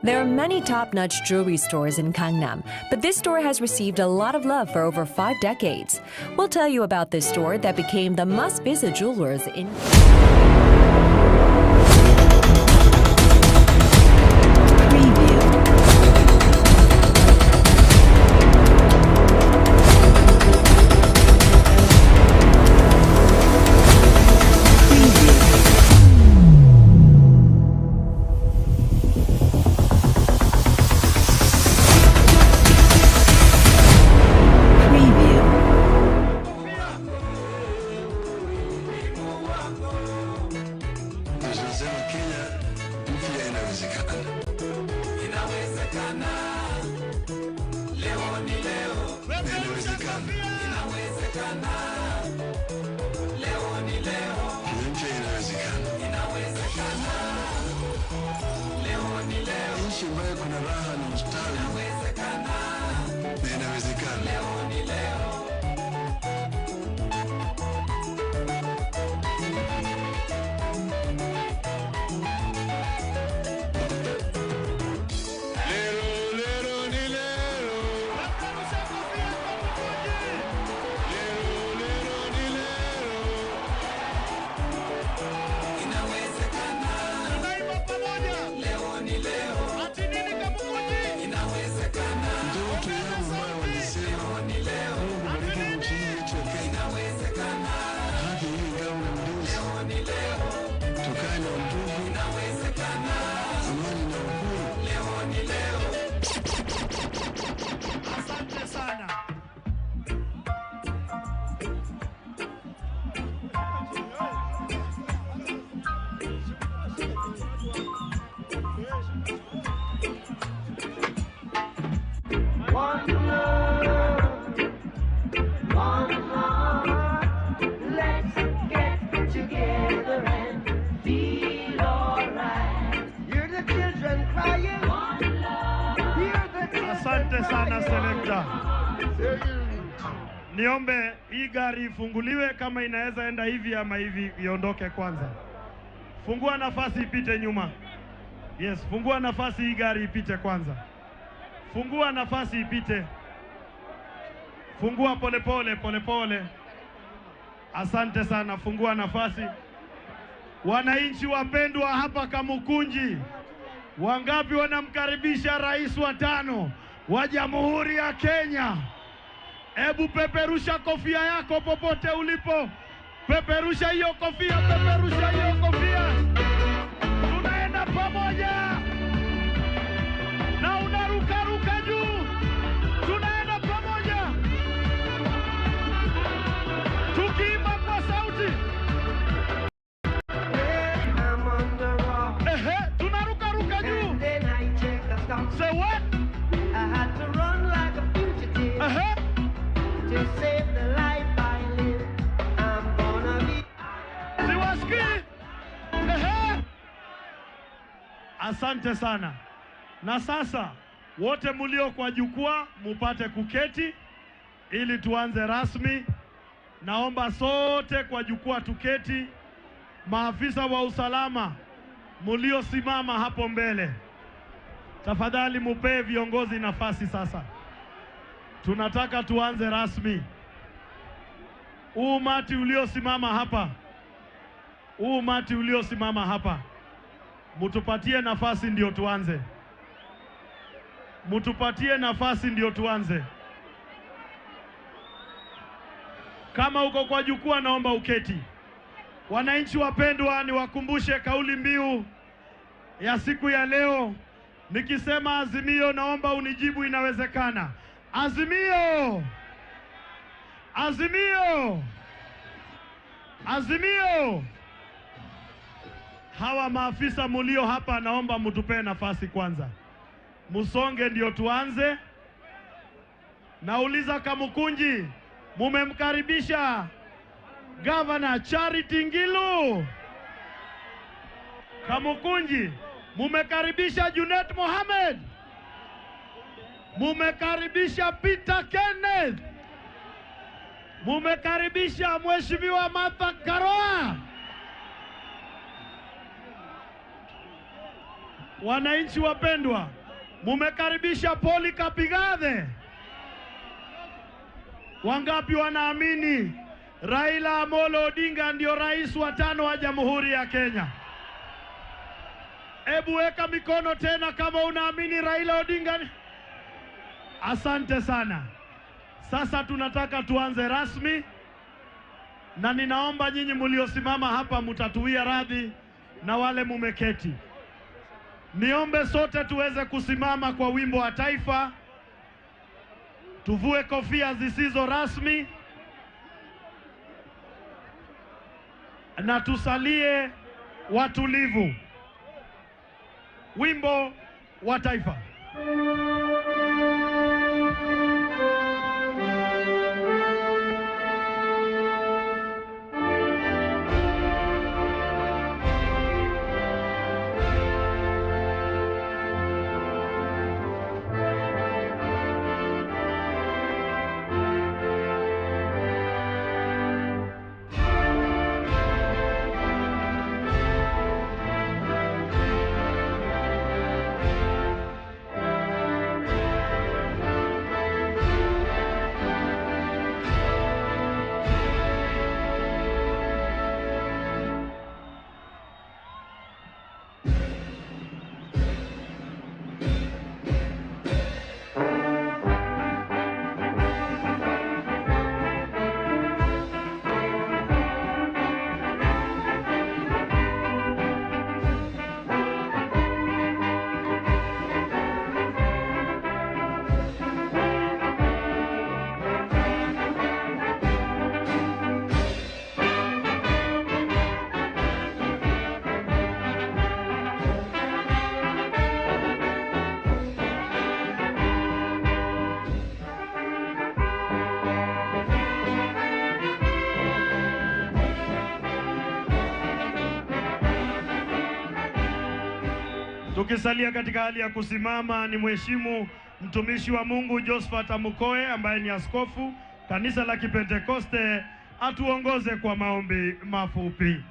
S24: There are many top-notch jewelry stores in Gangnam, but this store has received a lot of love for over 5 decades. We'll tell you about this store that became the must-visit jewelers in...
S3: Asante sana selector. Niombe hii gari ifunguliwe, kama inaweza enda hivi ama hivi iondoke kwanza. Fungua nafasi ipite nyuma. Yes, fungua nafasi hii gari ipite kwanza. Fungua nafasi ipite. Fungua polepole polepole. Asante sana, fungua nafasi. Wananchi wapendwa hapa Kamukunji, wangapi wanamkaribisha rais wa 5 wa Jamhuri ya Kenya? Ebu peperusha kofia yako popote ulipo. Peperusha hiyo kofia, peperusha hiyo kofia. Tunaenda pamoja. Na unaruka ruka juu. Tunaenda pamoja. Tukiimba kwa sauti. Tunaruka ruka juu. Say what? I had to run like a fugitive. To save the life I live. I'm gonna be. Siwaski. Asante sana. Na sasa wote mulio kwa jukwaa mupate kuketi ili tuanze rasmi. Naomba sote kwa jukwaa tuketi. Maafisa wa usalama mulio simama hapo mbele, tafadhali mupee viongozi nafasi sasa. Tunataka tuanze rasmi. Umati ulio simama hapa. Umati ulio simama hapa. Mutupatie nafasi ndio tuanze. Mutupatie nafasi ndio tuanze. Kama uko kwa jukwaa naomba uketi. Wananchi wapendwa, niwakumbushe kauli mbiu ya siku ya leo. Nikisema azimio naomba unijibu inawezekana. Azimio! Azimio! Azimio! Hawa maafisa mulio hapa naomba mutupee nafasi kwanza. Musonge ndio tuanze. Nauliza Kamukunji, mumemkaribisha Governor Charity Ngilu? Kamukunji, mumekaribisha Junet Mohamed? Mumekaribisha Peter Kenneth? Mumekaribisha Mheshimiwa Martha Karua? Wananchi wapendwa, mumekaribisha Poli Kapigathe? Wangapi wanaamini Raila Amolo Odinga ndio rais wa 5 wa Jamhuri ya Kenya? Ebu weka mikono tena kama unaamini Raila Odinga. Asante sana. Sasa tunataka tuanze rasmi, na ninaomba nyinyi muliosimama hapa mutatuia radhi na wale mumeketi. Niombe sote tuweze kusimama kwa wimbo wa taifa. Tuvue kofia zisizo rasmi na tusalie watulivu. Wimbo wa taifa. Tukisalia katika hali ya kusimama, ni mheshimu mtumishi wa Mungu Josephat Amukoe ambaye ni askofu kanisa la Kipentekoste atuongoze kwa maombi mafupi.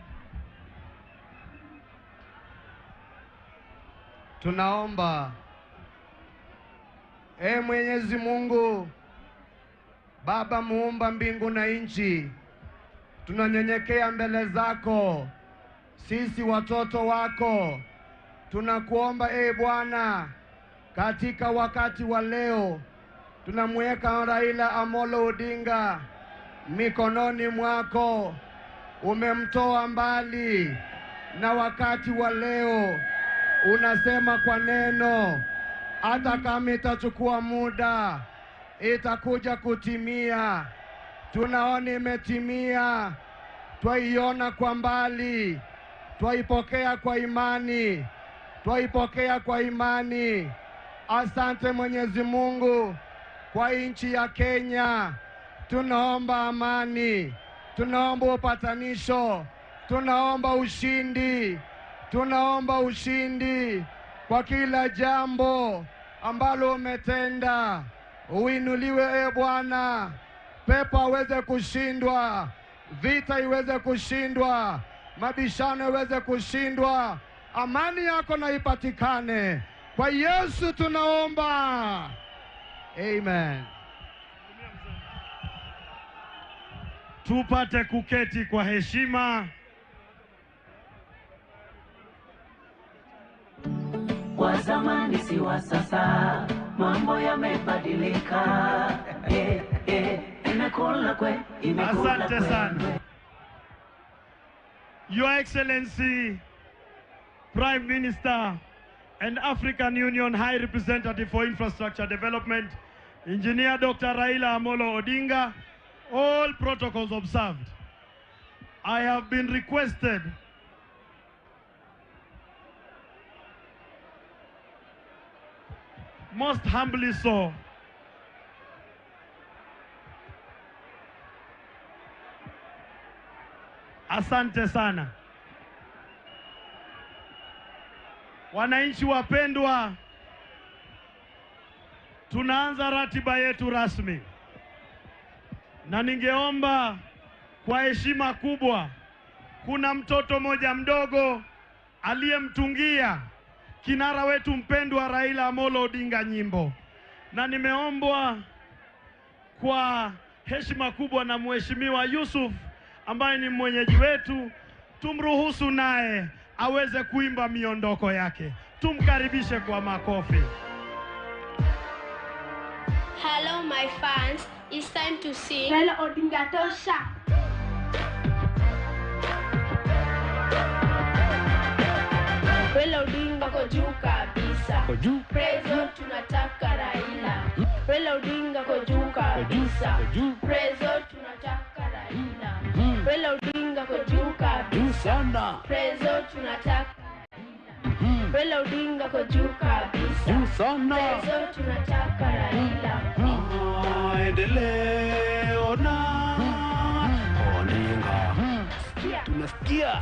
S4: Tunaomba. Mwenyezi Mungu, Baba muumba mbingu na nchi, tunanyenyekea mbele zako, sisi watoto wako. Tunakuomba Bwana, katika wakati wa leo, tunamweka Raila Amolo Odinga mikononi mwako. Umemtoa mbali, na wakati wa leo unasema kwa neno, hata kama itachukua muda, itakuja kutimia. Tunaona imetimia, twaiona kwa mbali, twaipokea kwa imani, twaipokea kwa imani. Asante Mwenyezi Mungu kwa nchi ya Kenya. Tunaomba amani, tunaomba upatanisho, tunaomba ushindi, tunaomba ushindi kwa kila jambo ambalo umetenda. Uinuliwe Bwana, pepo aweze kushindwa, vita iweze kushindwa, mabishano iweze kushindwa, amani yako na ipatikane. Kwa Yesu tunaomba. Amen.
S3: Tupate kuketi kwa heshima.
S6: Wa zamani si wa sasa, mambo yamebadilika. Imekula kwe, imekula kwe.
S3: Asante sana. Your Excellency, Prime Minister and African Union High Representative for Infrastructure Development, Engineer Dr. Raila Amolo Odinga, all protocols observed. I have been requested most humbly so asante sana. Wananchi wapendwa, tunaanza ratiba yetu rasmi, na ningeomba kwa heshima kubwa, kuna mtoto moja mdogo aliyemtungia kinara wetu mpendwa Raila Amolo Odinga nyimbo, na nimeombwa kwa heshima kubwa na mheshimiwa Yusuf ambaye ni mwenyeji wetu, tumruhusu naye aweze kuimba miondoko yake. Tumkaribishe kwa makofi.
S9: Hello my fans, it's time to sing
S11: Raila Odinga tosha.
S9: Raila Odinga kwa juu kabisa.
S6: Kwa juu.
S9: Prezo tunataka Raila. Raila Odinga kwa juu kabisa. Prezo tunataka Raila. Raila Odinga kwa juu kabisa. Prezo tunataka Raila. Raila Odinga kwa juu kabisa. Prezo tunataka Raila.
S6: Endeleo na Odinga. Tunasikia.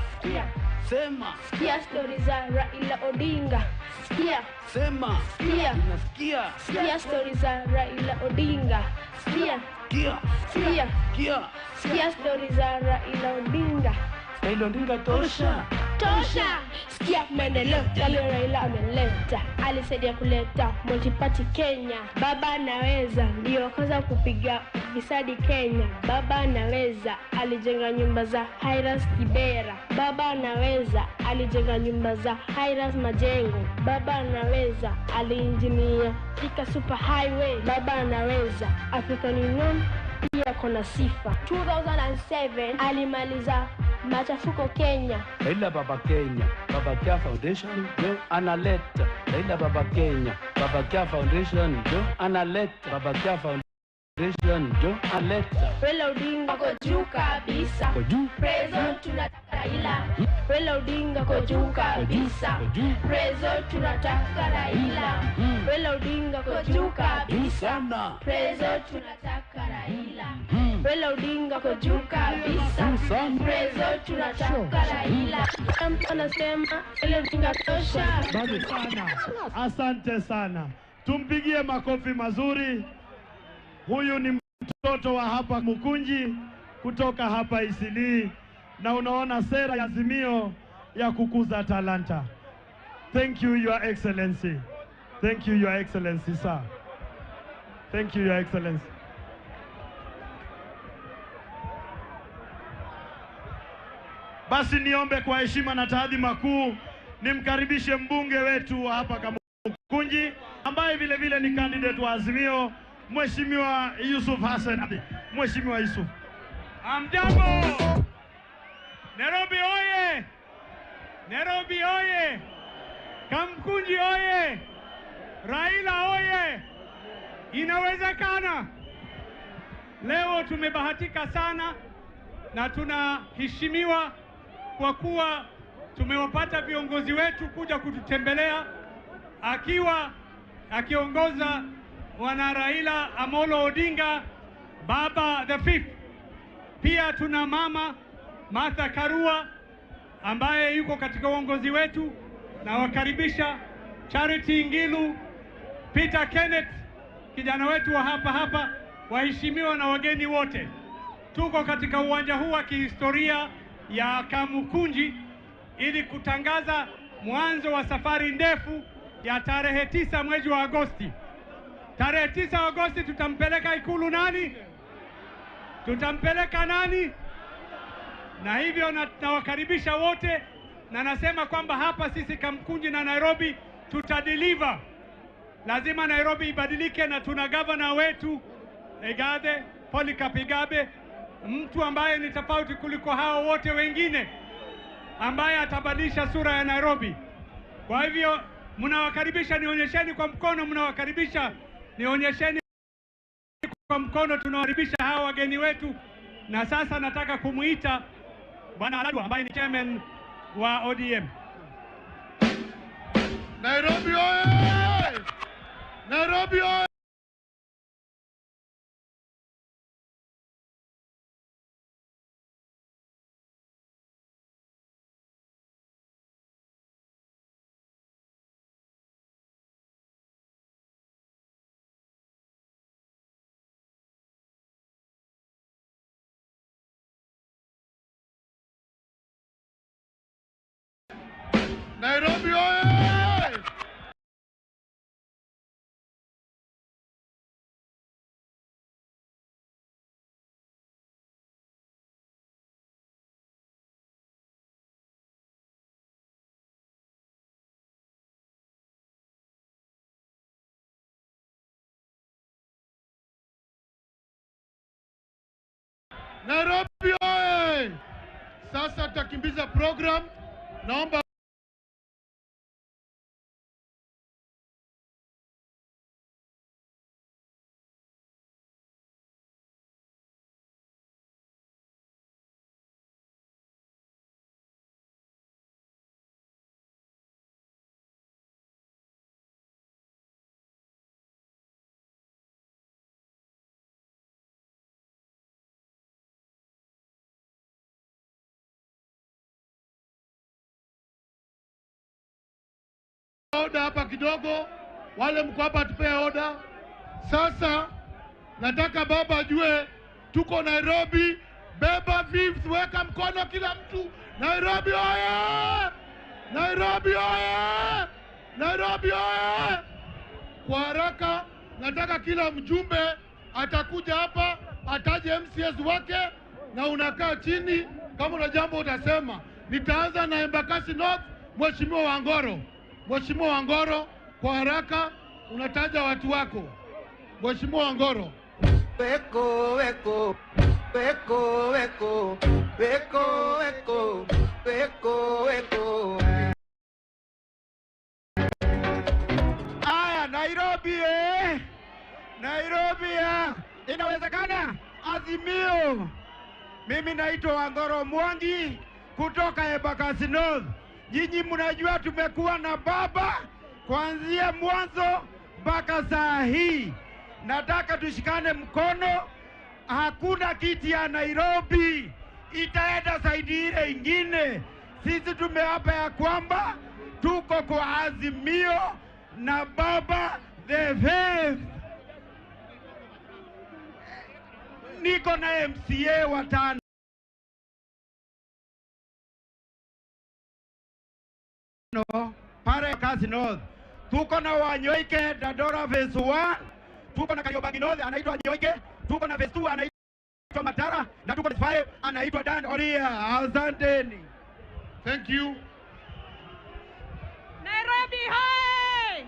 S6: Sema.
S9: Sikia story za Raila Odinga. Sikia.
S6: Sema.
S9: Sikia.
S6: Tunasikia.
S9: Sikia story za Raila Odinga. Sikia.
S6: Sikia.
S9: Sikia.
S6: Sikia.
S9: Sikia story za Raila Odinga.
S6: Raila Odinga tosha.
S9: Tosha. Sikia maendeleo yale Raila ameleta. Alisaidia kuleta multiparty Kenya. Baba anaweza, ndio kwanza kupiga ufisadi Kenya. Baba anaweza, alijenga nyumba za Hiras Kibera. Baba anaweza, alijenga nyumba za Hiras Majengo. Baba anaweza, aliinjinia Thika Super Highway. Baba anaweza, African Union pia kona sifa. 2007 alimaliza machafuko Kenya.
S6: Raila Baba Kenya, Baba Kia Foundation ndio analeta. Raila Baba Kenya, Baba Kia Foundation ndio analeta. Baba Kia Foundation ndio analeta.
S9: Raila Odinga kwa juu kabisa.
S6: Kwa juu.
S9: Prezo tunataka Raila. Raila Odinga kwa juu kabisa. Prezo tunataka Raila. Raila Odinga kwa juu kabisa. Prezo tunataka Raila. Raila Odinga kwa juu kabisa. Prezo tunataka Raila. Mtu anasema Raila Odinga tosha.
S3: Asante sana. Tumpigie makofi mazuri. Huyu ni mtoto wa hapa Mukunji kutoka hapa Isili, na unaona sera ya Azimio ya kukuza talanta. Thank you, Your Excellency. Thank you, Your Excellency, sir. Thank you, Your Excellency. Basi niombe kwa heshima na taadhima kuu nimkaribishe mbunge wetu wa hapa Kamukunji ambaye vile vile ni candidate wa Azimio, Mheshimiwa Yusuf Hassan. Mheshimiwa Yusuf.
S11: Amjambo. Nairobi oye! Nairobi oye! Kamukunji oye! Raila oye! Inawezekana. Leo tumebahatika sana na tunaheshimiwa kwa kuwa tumewapata viongozi wetu kuja kututembelea, akiongoza Bwana Raila Amolo Odinga, Baba the Fifth. Pia tuna Mama Martha Karua ambaye yuko katika uongozi wetu, na wakaribisha Charity Ngilu, Peter Kenneth, kijana wetu wa hapa, waheshimiwa na wageni wote. Tuko katika uwanja huu wa kihistoria ya Kamukunji ili kutangaza mwanzo wa safari ndefu ya tarehe 9 mwezi wa Agosti. Tarehe 9 Agosti tutampeleka Ikulu nani? Tutampeleka nani? Na hivyo nawakaribisha wote, na nasema kwamba hapa sisi Kamukunji na Nairobi tutadeliver. Lazima Nairobi ibadilike, na tuna governor wetu Egade Polycarp Igabe, mtu ambaye ni tofauti kuliko hao wote wengine, ambaye atabadilisha sura ya Nairobi. Kwa hivyo mnawakaribisha, nionyesheni kwa mkono, mnawakaribisha, nionyesheni kwa mkono, tunawakaribisha hao wageni wetu. Na sasa nataka kumuita Bwana Aladwa ambaye ni chairman wa ODM.
S3: Nairobi oye! Nairobi oye! Nairobi oye! Nairobi oye! Sasa tutakimbiza program. Naomba oda hapa kidogo, wale mko hapa tupea oda. Sasa nataka baba ajue tuko Nairobi. Beba Fifth, weka mkono kila mtu. Nairobi oye! Nairobi oye! Nairobi oye! Kwa haraka nataka kila mjumbe atakuja hapa ataje MCS wake, na unakaa chini kama una jambo utasema. Nitaanza na Embakasi North, Mheshimiwa Wangoro. Mheshimiwa Wangoro, kwa haraka unataja watu wako. Mheshimiwa Wangoro.
S12: Weko, weko, weko, weko, weko, weko, weko, weko.
S11: Aya, Nairobi Nairobi inawezekana. Azimio. Mimi naitwa Wangoro Mwangi kutoka Embakasi North. Nyinyi mnajua tumekuwa na baba kuanzia mwanzo mpaka saa hii. Nataka tushikane mkono. Hakuna kiti ya Nairobi itaenda saidi ile ingine. Sisi tumeapa ya kwamba tuko kwa Azimio na baba
S3: The fifth, niko na MCA watano pare Kasi North. Tuko na Wanyoike Dadora phase 1, tuko na Kariobangi North anaitwa Wanyoike, tuko na phase 2 anaitwa Matara, na tuko na 5 anaitwa Dan Oria. Asanteni.
S13: Thank you.
S14: Nairobi hai!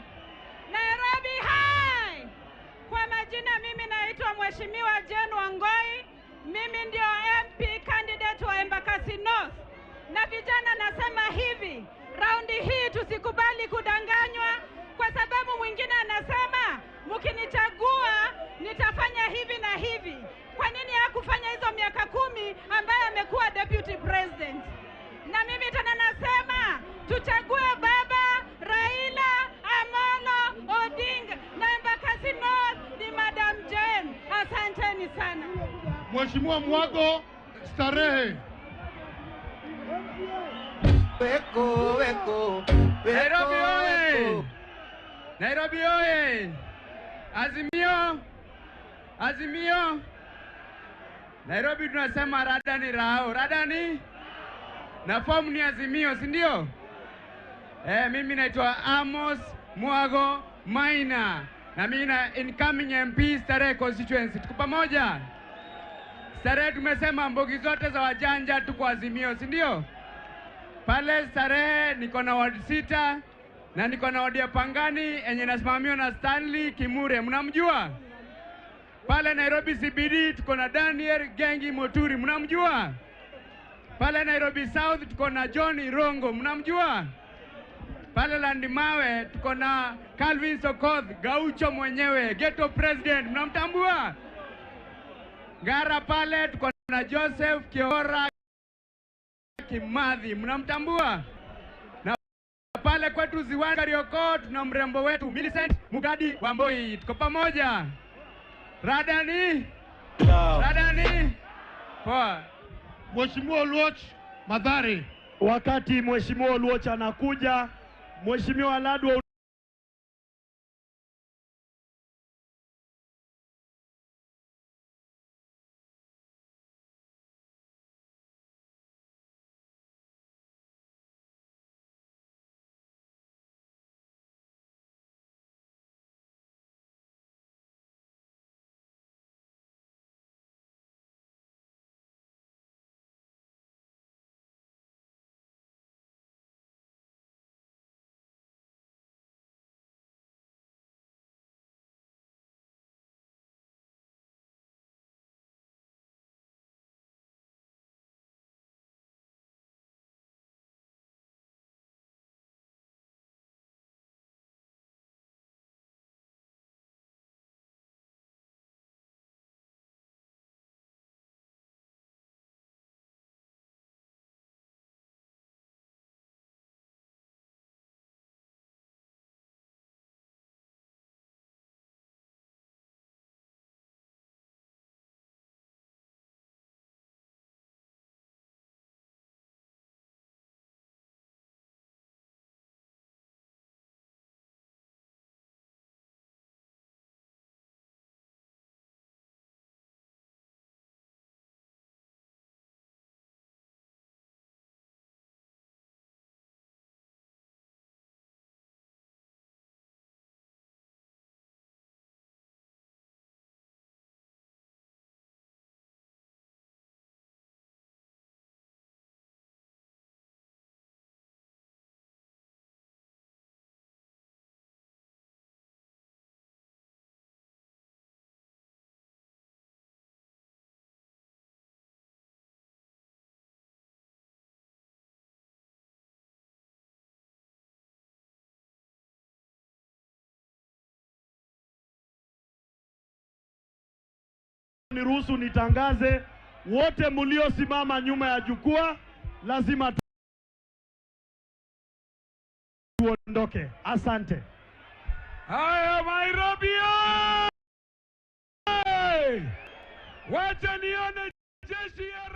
S14: Nairobi hai! Kwa majina mimi naitwa Mheshimiwa Jane Wangoi. Mimi ndio MP candidate wa Embakasi North. Na vijana nasema hivi, raundi hii tusikubali kudanganywa, kwa sababu mwingine anasema mkinichagua nitafanya hivi na hivi. Kwa nini hakufanya hizo miaka 10 ambaye amekuwa deputy president? Na mimi tena nasema tuchague baba Raila Amolo Odinga, na Embakasi North ni Madam Jane. Asanteni sana.
S13: Mheshimiwa Mwago Starehe.
S12: Weko, weko,
S11: Nairobi oye! Nairobi oye! Azimio! Azimio! Nairobi tunasema rada ni rao. Rada ni? Na fomu ni Azimio, si ndio? Mimi naitwa Amos Mwago Maina. Na mimi na incoming MP Starehe constituency. Tuko pamoja? Starehe tumesema mbogi zote za wajanja tuko Azimio, si ndio? Pale Starehe niko na ward 6 na niko na ward ya Pangani yenye nasimamiwa na Stanley Kimure. Mnamjua? Pale Nairobi CBD tuko na Daniel Gengi Moturi. Mnamjua? Pale Nairobi South tuko na John Irongo. Mnamjua? Pale Landimawe tuko na Calvin Sokoth, Gaucho mwenyewe, ghetto president. Mnamtambua? Ngara pale tuko na Joseph Kiora Kimathi. Mnamtambua? Na pale kwetu Ziwani Karioko tuna mrembo wetu Millicent Mugadi Wamboi. Tuko pamoja? Radani? Radani? Poa.
S13: Mheshimiwa Oluoch Madhari.
S3: Wakati Mheshimiwa Oluoch anakuja, Mheshimiwa Ladwa niruhusu nitangaze, wote mliosimama nyuma ya jukwaa lazima tuondoke. Asante.
S11: Haya Nairobi! Wacha nione jeshi ya